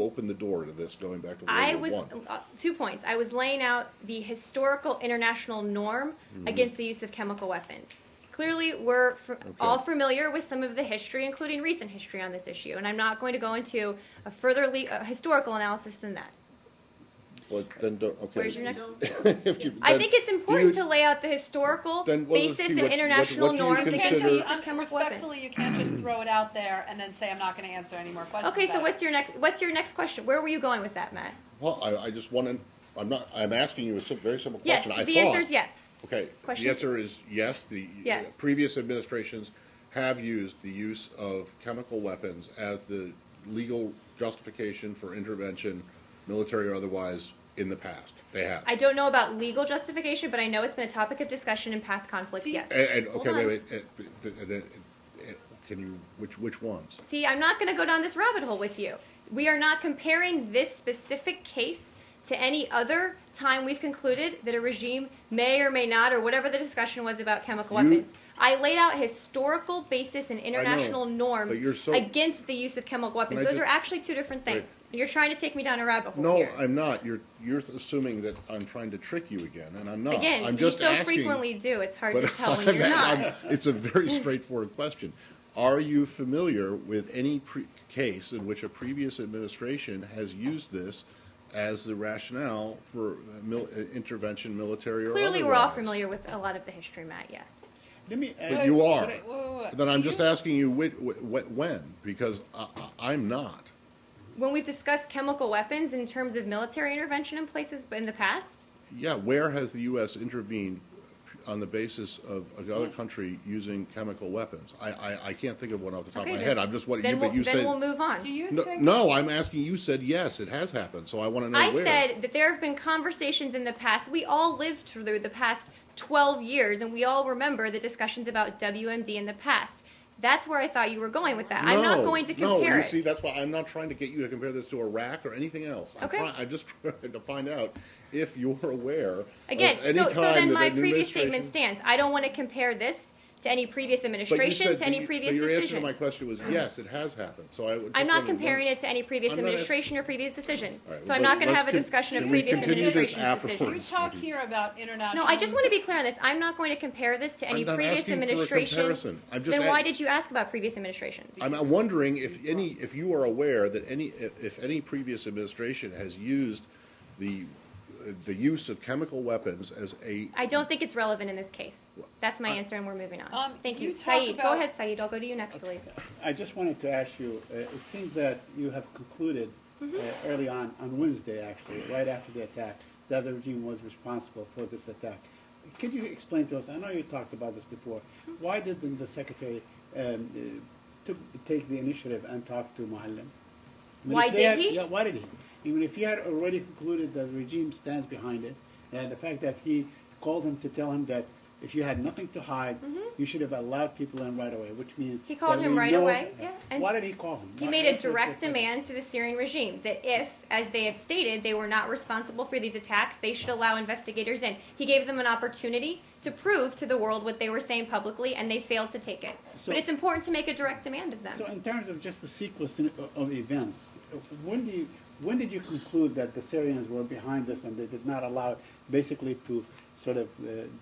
opened the door to this going back to World War I. 2 points. I was laying out the historical international norm against the use of chemical weapons. Clearly, we're all familiar with some of the history, including recent history on this issue, and I'm not going to go into a further historical analysis than that. Well, then don't, okay. Where's your next? I I think it's important to lay out the historical Then, well, let's basis see, and what do you international norms consider- against the use of chemical Respectfully, weapons. you can't just throw it out there and then say, I'm not going to answer any more questions. Okay, so about it. what's your next question? Where were you going with that, Matt? Well, I just want to. I'm asking you a very simple Yes, question. the answer is yes. Okay. Questions? The answer is yes. The Yes. previous administrations have used the use of chemical weapons as the legal justification for intervention, military or otherwise, in the past. They have. I don't know about legal justification, but I know it's been a topic of discussion in past conflicts. Yes. And Hold okay, on. wait. Can you which ones? See, I'm not going to go down this rabbit hole with you. We are not comparing this specific case to any other time we've concluded that a regime may or may not, or whatever the discussion was about chemical You- weapons. I laid out historical basis and international norms but you're so- against the use of chemical weapons. Can I Those just- are actually 2 different things. Right. You're trying to take me down a rabbit hole No, here. I'm not. You're assuming that I'm trying to trick you again, and I'm not. Again, I'm just you so asking, frequently do. It's hard to but tell when you're not. it's a very straightforward question. Are you familiar with any case in which a previous administration has used this as the rationale for intervention, military or Clearly, we're all otherwise? familiar with a lot of the history, Matt. Yes. Let me. But you are. Wait. Then I'm just asking you when, because I'm not. When we've discussed chemical weapons in terms of military intervention in places in the past, Yeah, where has the U.S. intervened on the basis of another country using chemical weapons? I can't think of one off the top Okay, of my then- head. I'm just what Then you, but you then said. we'll move on. Do you No, think? no, I'm asking, you said yes, it has happened, so I want to know I where. said that there have been conversations in the past. We all lived through the past 12 years, and we all remember the discussions about WMD in the past. That's where I thought you were going with that. I'm not going to compare No, you it. see, that's why I'm not trying to get you to compare this to Iraq or anything else. Okay. I'm just trying to find out if you're aware Again, of any so time then that my the new previous administration- statement stands. I don't want to compare this to any previous But you administration, said to any that previous but your answer to decision. my question was yes, it has happened. So I would. I'm just not wanna- comparing it to any previous I'm not administration or previous decision. All right, So I'm well, not going to let's have a discussion of can we previous continue this administration's afterwards? decision. You talk here about international. No, I just want to be clear on this. I'm not going to compare this to any I'm not previous asking for a administration. comparison. I'm just Then why a- did you ask about previous administration? I'm wondering if you are aware that if any previous administration has used the use of chemical weapons as a. I don't think it's relevant in this case. That's my answer, and we're moving on. Thank you. you talk Saeed, go about- ahead, Saeed. I'll go to you next, Elise. I just wanted to ask you, it seems that you have concluded early on Wednesday, actually, right after the attack, that the regime was responsible for this attack. Could you explain to us, I know you talked about this before, why didn't the secretary take the initiative and talk to Mohalem? I mean, Why if they did had- he? Yeah, why did he? Even if he had already concluded that the regime stands behind it, and the fact that he called him to tell him that if you had nothing to hide, you should have allowed people in right away, which means He called that him we right know- away, yeah, and Why did he call him? He Why- made a what's the direct purpose? demand to the Syrian regime that if, as they have stated, they were not responsible for these attacks, they should allow investigators in. He gave them an opportunity to prove to the world what they were saying publicly, and they failed to take it. So- But it's important to make a direct demand of them. So in terms of just the sequence of events, when did you conclude that the Syrians were behind this and they did not allow it basically to sort of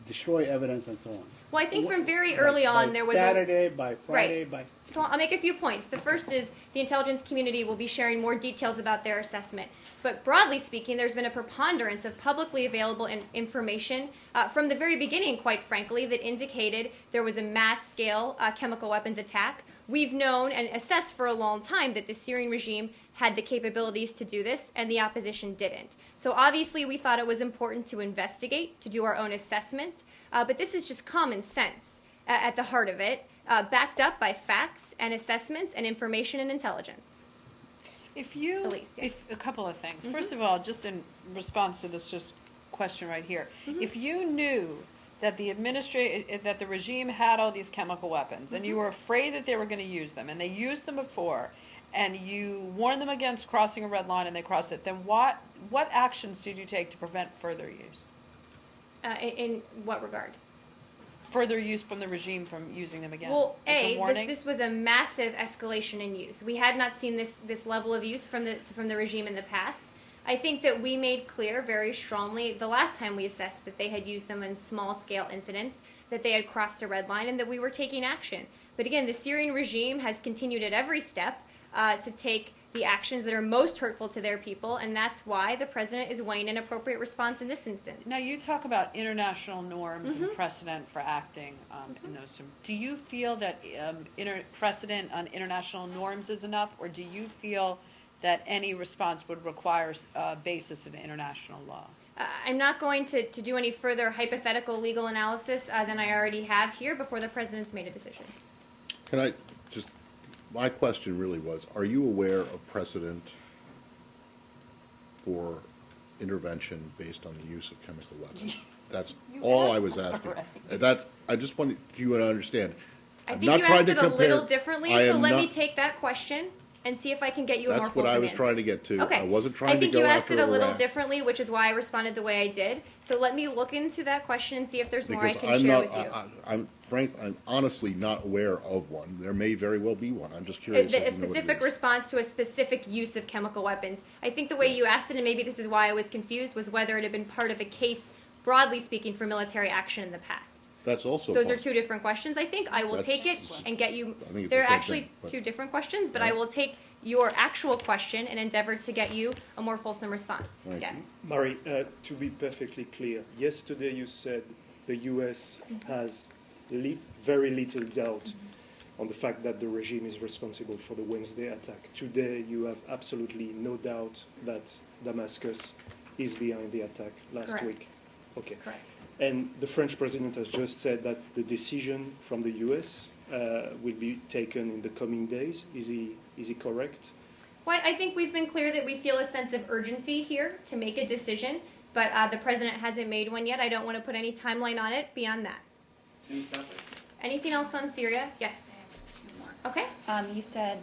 destroy evidence and so on? Well, I think from very early on there was Saturday, by Friday, Right. by... So I'll make a few points. The first is the intelligence community will be sharing more details about their assessment. But broadly speaking, there's been a preponderance of publicly available information from the very beginning, quite frankly, that indicated there was a mass-scale chemical weapons attack. We've known and assessed for a long time that the Syrian regime had the capabilities to do this, and the opposition didn't. So obviously we thought it was important to investigate, to do our own assessment, but this is just common sense at the heart of it, backed up by facts and assessments and information and intelligence. If you, Elise, yeah. if a couple of things. First of all, just in response to this just question right here, if you knew that that the regime had all these chemical weapons, and you were afraid that they were going to use them, and they used them before, and you warned them against crossing a red line, and they crossed it, then what actions did you take to prevent further use? In what regard? Further use from the regime from using them again? Well, Just a warning? this was a massive escalation in use. We had not seen this level of use from the regime in the past. I think that we made clear very strongly the last time we assessed that they had used them in small-scale incidents, that they had crossed a red line, and that we were taking action. But again, the Syrian regime has continued at every step to take the actions that are most hurtful to their people, and that's why the president is weighing an appropriate response in this instance. Now, you talk about international norms and precedent for acting in those. Do you feel that precedent on international norms is enough, or do you feel that any response would require a basis in international law? I'm not going to do any further hypothetical legal analysis than I already have here before the president's made a decision. Can I just, my question really was, are you aware of precedent for intervention based on the use of chemical weapons? That's You all I asked was that asking. already. I just wanted you to understand. I I'm think not you trying asked to it a compare- little differently, I so am let me not- take that question and see if I can get you a more That's fulsome what I was answer. trying to get to. Okay. I wasn't trying I to think go you asked after it a little Iraq. differently, which is why I responded the way I did. So let me look into that question and see if there's more I Because can I'm share not, with you. I'm honestly not aware of one. There may very well be one. I'm just A curious. if you know what it specific is. response to a specific use of chemical weapons. I think the way you asked it, and maybe this is why I was confused, was whether it had been part of a case, broadly speaking, for military action in the past. That's also. Those are part- two different questions. I think I will That's- take it and get you. I think it's They're the same actually thing, but- two different questions, but I Right. will take your actual question and endeavor to get you a more fulsome response. Thank Yes. Murray, to be perfectly clear, yesterday you said the US has very little doubt on the fact that the regime is responsible for the Wednesday attack. Today you have absolutely no doubt that Damascus is behind the attack last Correct. week. Okay. Correct. And the French president has just said that the decision from the US will be taken in the coming days. Is he correct? Well, I think we've been clear that we feel a sense of urgency here to make a decision, but the president hasn't made one yet. I don't want to put any timeline on it beyond that. Anything else on Syria? Yes. Okay. You said,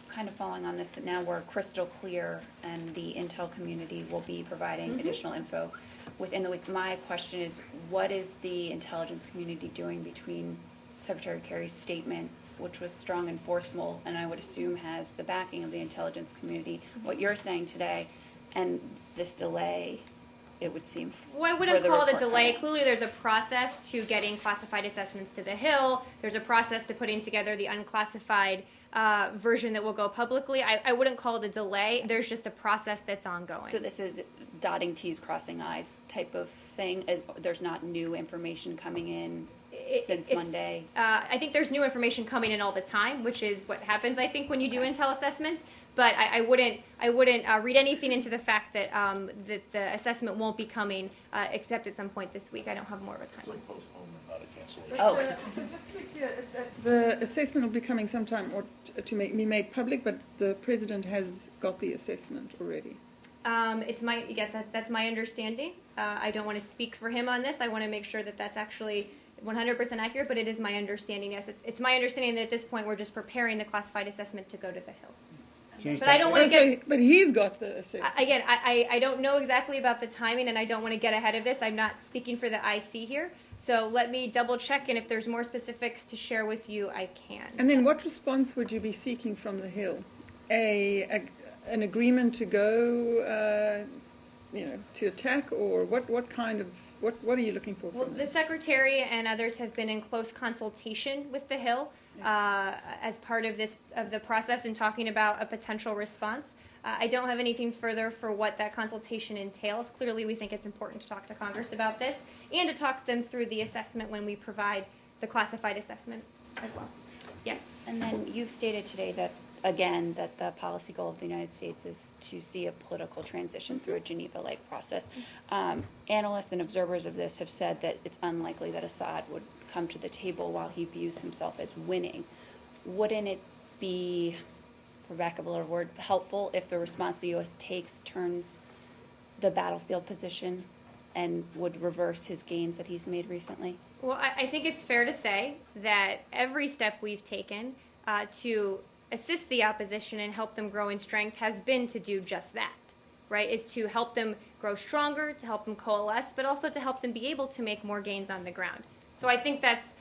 kind of following on this, that now we're crystal clear and the intel community will be providing additional info within the week. My question is, what is the intelligence community doing between Secretary Kerry's statement, which was strong and forceful, and I would assume has the backing of the intelligence community, what you're saying today, and this delay, it would seem. Well, I wouldn't call it a delay. Clearly, there's a process to getting classified assessments to the Hill. There's a process to putting together the unclassified version that will go publicly. I wouldn't call it a delay. There's just a process that's ongoing. So this is dotting T's, crossing I's type of thing? There's not new information coming in since Monday? I think there's new information coming in all the time, which is what happens, I think, when you do intel assessments. But I wouldn't read anything into the fact that that the assessment won't be coming except at some point this week. I don't have more of a timeline. Not a cancellation. So just to be clear, the assessment will be coming sometime or to be made public, but the president has got the assessment already. That's my understanding. I don't want to speak for him on this. I want to make sure that that's actually 100% accurate, but it is my understanding. Yes, it's my understanding that at this point we're just preparing the classified assessment to go to the Hill. But I don't want to get. But he's got the assessment. Again, I don't know exactly about the timing, and I don't want to get ahead of this. I'm not speaking for the IC here, so let me double check, and if there's more specifics to share with you, I can. And then, what response would you be seeking from the Hill? An agreement to go, to attack, or what kind of what are you looking for? Well, the Secretary and others have been in close consultation with the Hill. As part of the process and talking about a potential response. I don't have anything further for what that consultation entails. Clearly, we think it's important to talk to Congress about this and to talk them through the assessment when we provide the classified assessment as well. Yes. And then you've stated today that, again, that the policy goal of the United States is to see a political transition through a Geneva-like process. Analysts and observers of this have said that it's unlikely that Assad would come to the table while he views himself as winning. Wouldn't it be, for lack of a better word, helpful if the response the U.S. takes turns the battlefield position and would reverse his gains that he's made recently? Well, I think it's fair to say that every step we've taken to assist the opposition and help them grow in strength has been to do just that, right? Is to help them grow stronger, to help them coalesce, but also to help them be able to make more gains on the ground. So I think that's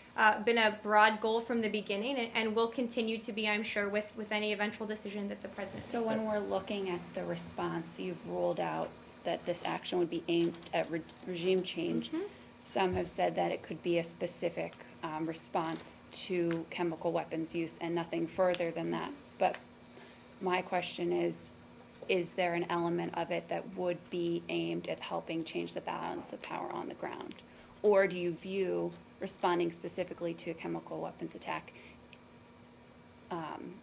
been a broad goal from the beginning and will continue to be, I'm sure, with any eventual decision that the president So when we're looking at the response, you've ruled out that this action would be aimed at regime change. Some have said that it could be a specific response to chemical weapons use and nothing further than that. But my question is there an element of it that would be aimed at helping change the balance of power on the ground? Or do you view responding specifically to a chemical weapons attack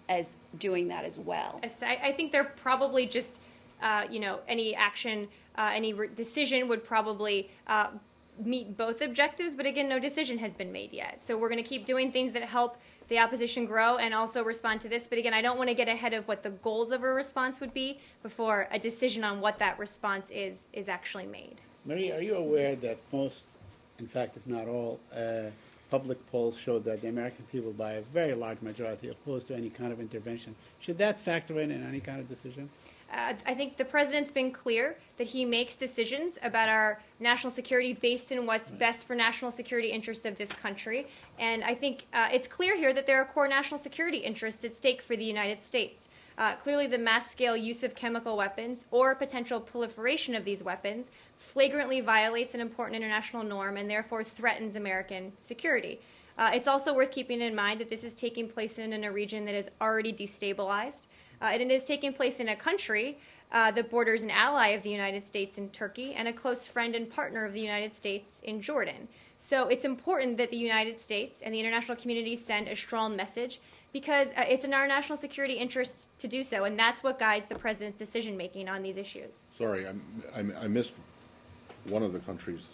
as doing that as well? I think they're probably just, any action, any decision would probably meet both objectives. But again, no decision has been made yet. So we're going to keep doing things that help the opposition grow and also respond to this. But again, I don't want to get ahead of what the goals of a response would be before a decision on what that response is actually made. Marie, are you aware that most, in fact, if not all, public polls show that the American people, by a very large majority, opposed to any kind of intervention? Should that factor in any kind of decision? I think the president's been clear that he makes decisions about our national security based on what's best for national security interests of this country. And I think it's clear here that there are core national security interests at stake for the United States. Clearly, the mass-scale use of chemical weapons or potential proliferation of these weapons flagrantly violates an important international norm and therefore threatens American security. It's also worth keeping in mind that this is taking place in a region that is already destabilized. And it is taking place in a country that borders an ally of the United States in Turkey and a close friend and partner of the United States in Jordan. So it's important that the United States and the international community send a strong message because it's in our national security interest to do so, and that's what guides the president's decision-making on these issues. Sorry, I missed one of the countries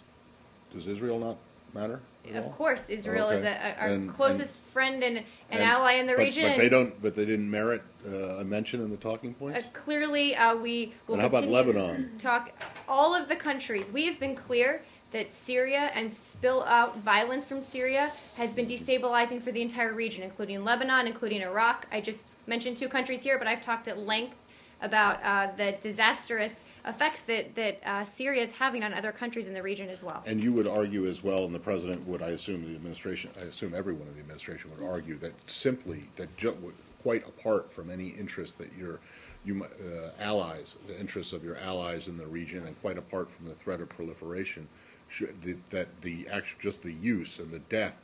does Israel not matter at all? Of course, Israel is Okay. our And- closest friend and and- ally in the but- region. But they and, don't. But they didn't merit a mention in the talking points. Clearly, we will And how about continue Lebanon? to talk. All of the countries, we have been clear that Syria and spill out violence from Syria has been destabilizing for the entire region, including Lebanon, including Iraq. I just mentioned 2 countries here, but I've talked at length about the disastrous effects that Syria is having on other countries in the region as well. And you would argue as well, and the president would, I assume the administration, I assume everyone in the administration would argue that simply quite apart from any interest that your allies, the interests of your allies in the region, and quite apart from the threat of proliferation, just the use and the death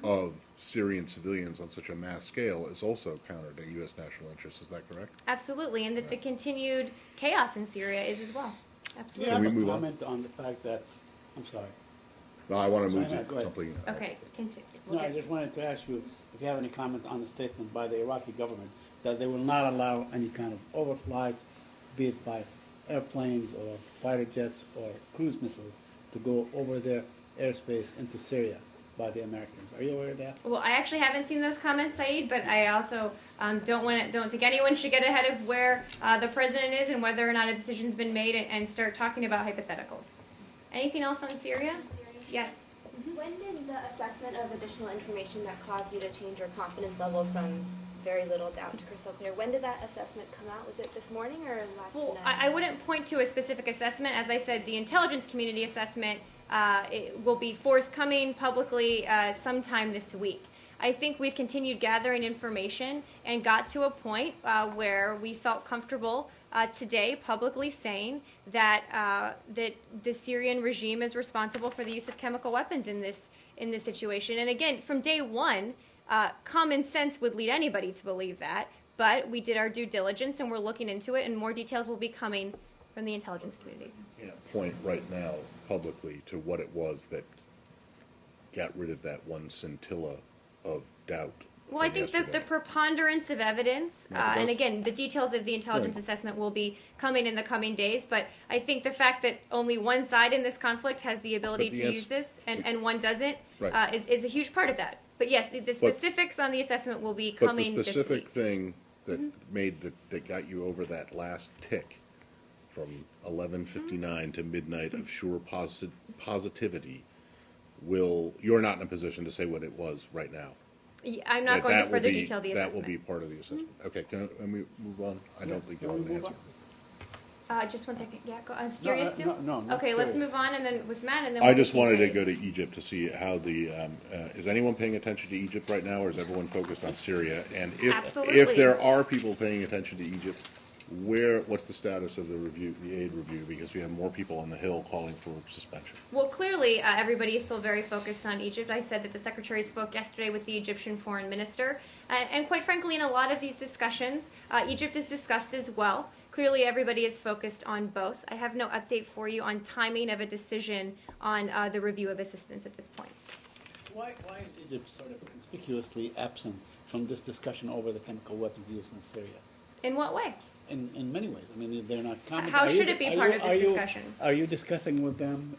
of Syrian civilians on such a mass scale is also counter to U.S. national interests. Is that correct? Absolutely, and that the continued chaos in Syria is as well. Do you Absolutely. have we a move on? comment on the fact that, I'm sorry. No, I want to move Sorry, no, go to ahead. something. Okay, continue. No, I just wanted to ask you if you have any comment on the statement by the Iraqi government that they will not allow any kind of overflight, be it by airplanes or fighter jets or cruise missiles, to go over their airspace into Syria by the Americans. Are you aware of that? Well, I actually haven't seen those comments, Saeed, but I also don't think anyone should get ahead of where the president is and whether or not a decision's been made and start talking about hypotheticals. Anything else on Syria? Yes. When did the assessment of additional information that caused you to change your confidence level from very little doubt to crystal clear, when did that assessment come out? Was it this morning or last Well, night? I wouldn't point to a specific assessment. As I said, the intelligence community assessment it will be forthcoming publicly sometime this week. I think we've continued gathering information and got to a point where we felt comfortable today publicly saying that that the Syrian regime is responsible for the use of chemical weapons in this situation. And again, from day one, common sense would lead anybody to believe that. But we did our due diligence and we're looking into it, and more details will be coming from the intelligence community. Point right now publicly to what it was that got rid of that one scintilla of doubt. Well, I think that the preponderance of evidence, and again, the details of the intelligence Right. assessment will be coming in the coming days, but I think the fact that only one side in this conflict has the ability But the to ans- use this and one doesn't Right. is a huge part of that. But yes, the specifics on the assessment will be coming But the this specific week. thing that that got you over that last tick from 11:59 to midnight of sure positivity you're not in a position to say what it was right now. I'm not going to will further be- detail the That assessment. will be part of the assessment. Okay, can we move on? I don't think you Can want we to move answer. Just one second. Yeah, go on. Serious too? no, not Okay, let's serious. move on, and then with Matt, and then I we'll just see wanted to Saeed. go to Egypt to see how is anyone paying attention to Egypt right now, or is everyone focused on Syria? And if Absolutely. there are people paying attention to Egypt, what's the status of the review, the aid review? Because we have more people on the Hill calling for suspension. Well, clearly, everybody is still very focused on Egypt. I said that the Secretary spoke yesterday with the Egyptian Foreign Minister. And quite frankly, in a lot of these discussions, Egypt is discussed as well. Clearly, everybody is focused on both. I have no update for you on timing of a decision on the review of assistance at this point. Why is Egypt sort of conspicuously absent from this discussion over the chemical weapons used in Syria? In what way? In many ways. I mean, they're not commenting. How should it be part of this discussion? Are you discussing with them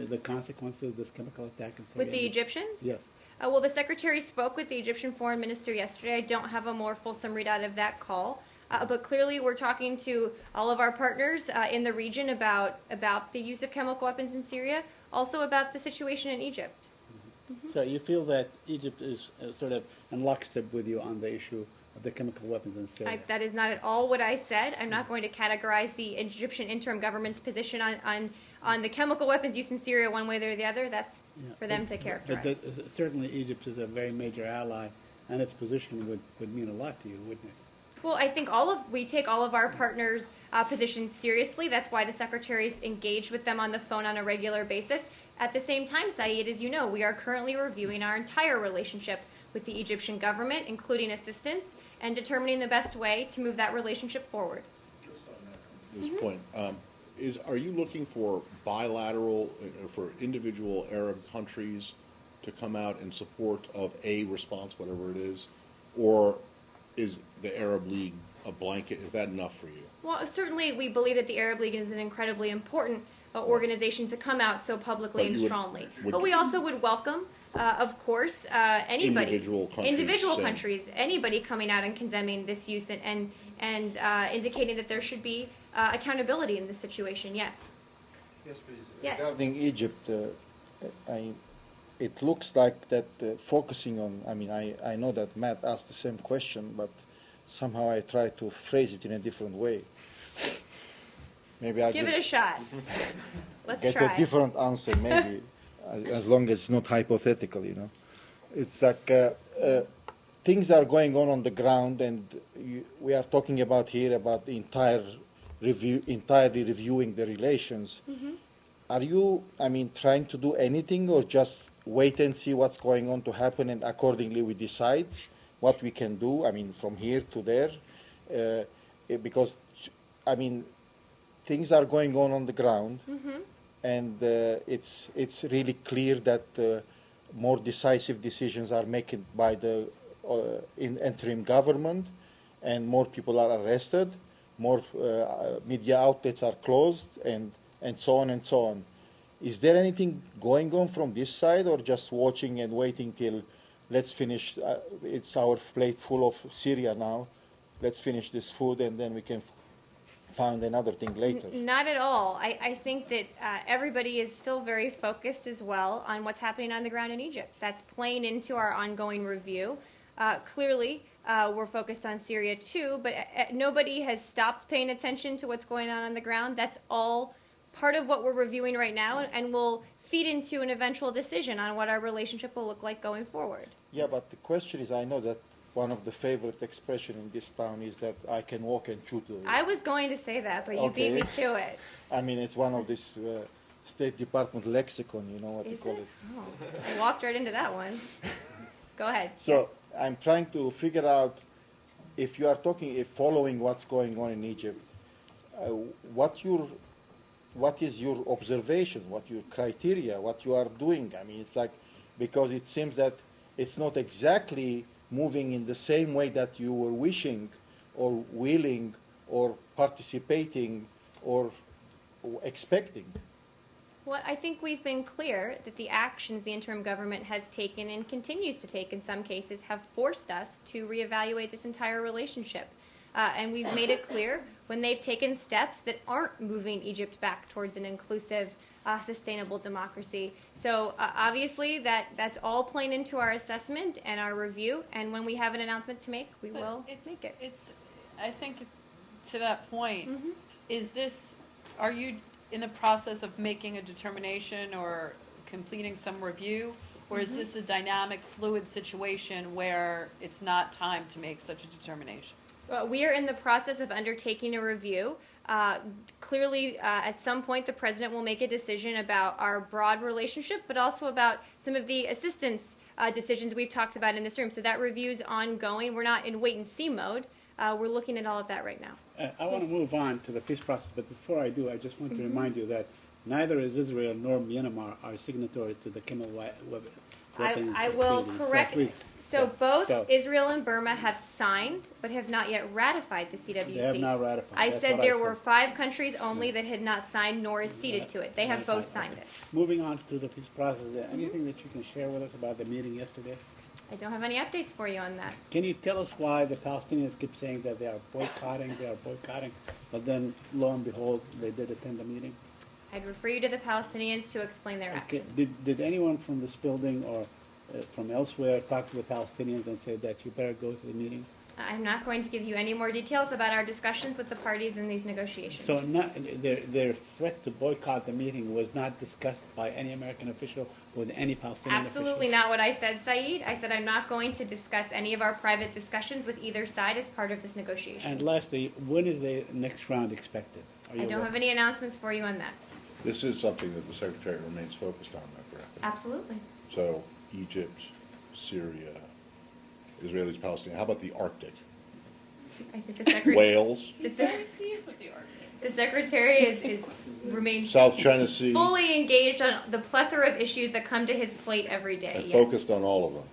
the consequences of this chemical attack in Syria? With the Egyptians? Yes. Well, the Secretary spoke with the Egyptian Foreign Minister yesterday. I don't have a more fulsome readout of that call. But clearly, we're talking to all of our partners in the region about the use of chemical weapons in Syria, also about the situation in Egypt. So you feel that Egypt is sort of in lockstep with you on the issue of the chemical weapons in Syria? That is not at all what I said. I'm not going to categorize the Egyptian interim government's position on the chemical weapons used in Syria one way or the other. That's for them to characterize. But certainly Egypt is a very major ally, and its position would mean a lot to you, wouldn't it? Well, I think we take all of our partners' positions seriously. That's why the Secretary's engaged with them on the phone on a regular basis. At the same time, Saeed, as you know, we are currently reviewing our entire relationship with the Egyptian government, including assistance, and determining the best way to move that relationship forward. This point, are you looking for bilateral, for individual Arab countries to come out in support of a response, whatever it is, or is the Arab League a blanket? Is that enough for you? Well, certainly we believe that the Arab League is an incredibly important organization to come out so publicly But and you would- strongly. would- But we also would welcome, of course, anybody, Individual countries saying- countries, anybody coming out and condemning this use and indicating that there should be accountability in this situation. Yes. Yes, please. Yes. Regarding Egypt, it looks like that focusing on, I know that Matt asked the same question, but somehow I try to phrase it in a different way. Maybe I'll Give it a shot. Let's get try. a different answer, maybe, as long as it's not hypothetical, It's like things are going on the ground, and we are talking about here about the entirely reviewing the relations. Mm-hmm. Are you, trying to do anything, or just wait and see what's going on to happen, and accordingly we decide what we can do, from here to there? Because, things are going on the ground, Mm-hmm. and it's really clear that more decisive decisions are made by the interim government, and more people are arrested, more media outlets are closed, and so on and so on. Is there anything going on from this side, or just watching and waiting till let's finish? It's our plate full of Syria now. Let's finish this food, and then we can find another thing later. Not at all. I think that everybody is still very focused as well on what's happening on the ground in Egypt. That's playing into our ongoing review. Clearly, we're focused on Syria too, but nobody has stopped paying attention to what's going on the ground. That's all part of what we're reviewing right now, and will feed into an eventual decision on what our relationship will look like going forward. Yeah, but the question is, I know that one of the favorite expression in this town is that I can walk and chew the... I was going to say that, but you beat me to it. It's one of this State Department lexicon, you know what you call it. Oh, I walked right into that one. Go ahead. So I'm trying to figure out, if you are following what's going on in Egypt, what is your observation, what your criteria, what you are doing? It's like, because it seems that it's not exactly moving in the same way that you were wishing or willing or participating or expecting. Well, I think we've been clear that the actions the interim government has taken and continues to take in some cases have forced us to reevaluate this entire relationship. And we've made it clear when they've taken steps that aren't moving Egypt back towards an inclusive, sustainable democracy. So obviously that's all playing into our assessment and our review. And when we have an announcement to make, we will make it. I think to that point, Mm-hmm. are you in the process of making a determination or completing some review? Or is this a dynamic, fluid situation where it's not time to make such a determination? We are in the process of undertaking a review. Clearly, at some point, the president will make a decision about our broad relationship, but also about some of the assistance decisions we've talked about in this room. So that review is ongoing. We're not in wait-and-see mode. We're looking at all of that right now. I want to move on to the peace process, but before I do, I just want to remind you that neither is Israel nor Myanmar are signatory to the chemical weapons. I will treaty. correct. So Both so- Israel and Burma have signed, but have not yet ratified the CWC. They have not ratified. I That's said what there I were said. 5 countries only that had not signed nor is ceded to it. They have both signed it. Moving on to the peace process, is there anything that you can share with us about the meeting yesterday? I don't have any updates for you on that. Can you tell us why the Palestinians keep saying that they are boycotting, but then lo and behold, they did attend the meeting? I'd refer you to the Palestinians to explain their Okay. actions. Did anyone from this building or from elsewhere talk to the Palestinians and say that you better go to the meetings? I'm not going to give you any more details about our discussions with the parties in these negotiations. So their threat to boycott the meeting was not discussed by any American official with any Palestinian Absolutely not what I said, Saeed. I said I'm not going to discuss any of our private discussions with either side as part of this negotiation. And lastly, when is the next round expected? I don't have any announcements for you on that. This is something that the Secretary remains focused on, correct? Absolutely. So Egypt, Syria, Israelis, Palestinians. How about the Arctic? I think the Secretary... Wales? The Secretary remains South China Sea. fully engaged on the plethora of issues that come to his plate every day. And Yes. focused on all of them.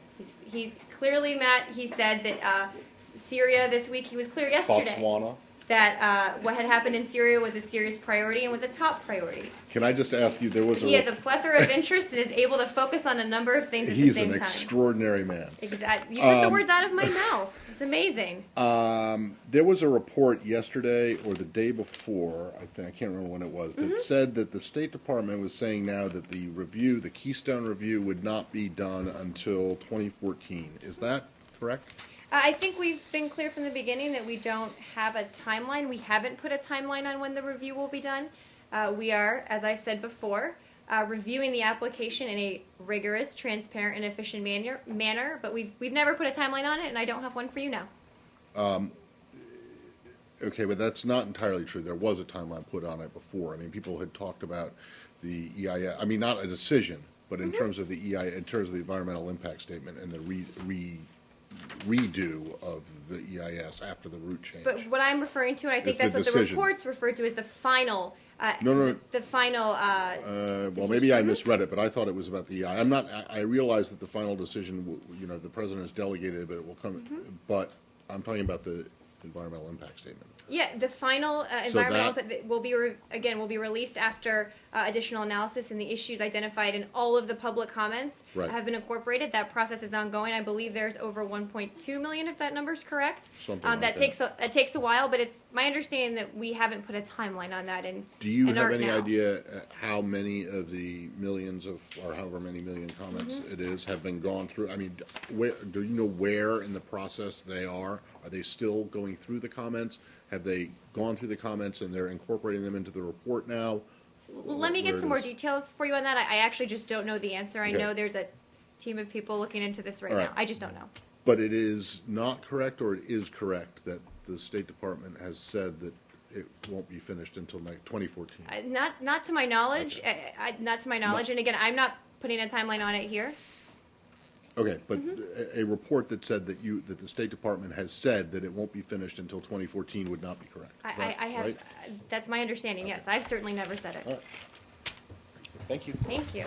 He's clearly, Matt, he said that Syria this week, he was clear yesterday. Botswana. that what had happened in Syria was a serious priority and was a top priority. Can I just ask you, there was He has a plethora of interests and is able to focus on a number of things at the he's same an time. extraordinary man. Exactly. You took the words out of my mouth. It's amazing. There was a report yesterday or the day before, I can't remember when it was, that said that the State Department was saying now that the review, the Keystone Review, would not be done until 2014. Is that correct? I think we've been clear from the beginning that we don't have a timeline. We haven't put a timeline on when the review will be done. We are, as I said before, reviewing the application in a rigorous, transparent, and efficient manner. But we've never put a timeline on it, and I don't have one for you now. Okay, but that's not entirely true. There was a timeline put on it before. I mean, people had talked about the EIS. I mean, not a decision, but in terms of the EIS, in terms of the environmental impact statement and the redo of the EIS after the route change. But what I'm referring to, and I think It's that's the what the decision. report's referred to as the final. No. The final. Well, maybe I misread it, but I thought it was about the EIS. I'm not. I realize that the final decision, the president has delegated, but it will come. But I'm talking about the environmental impact statement. Yeah, the final environmental impact will be will be released after additional analysis, and the issues identified in all of the public comments have been incorporated. That process is ongoing. I believe there's over 1.2 million, if that number's correct. Something like that takes a while, but it's my understanding that we haven't put a timeline on that. Do you have any idea how many of the millions of, or however many million comments it is, have been gone through? I mean, do you know where in the process they are? Are they still going through the comments? Have they gone through the comments and they're incorporating them into the report now? Well, let me get some more details for you on that. I actually just don't know the answer. I know there's a team of people looking into this right now. I just don't know. But it is not correct, or it is correct, that the State Department has said that it won't be finished until 2014? Not to my knowledge. Not to my knowledge. And again, I'm not putting a timeline on it here. Okay, but a report that said that the State Department has said that it won't be finished until 2014 would not be correct. I have. Right? That's my understanding. Yes, I've certainly never said it. All right. Thank you. Thank you.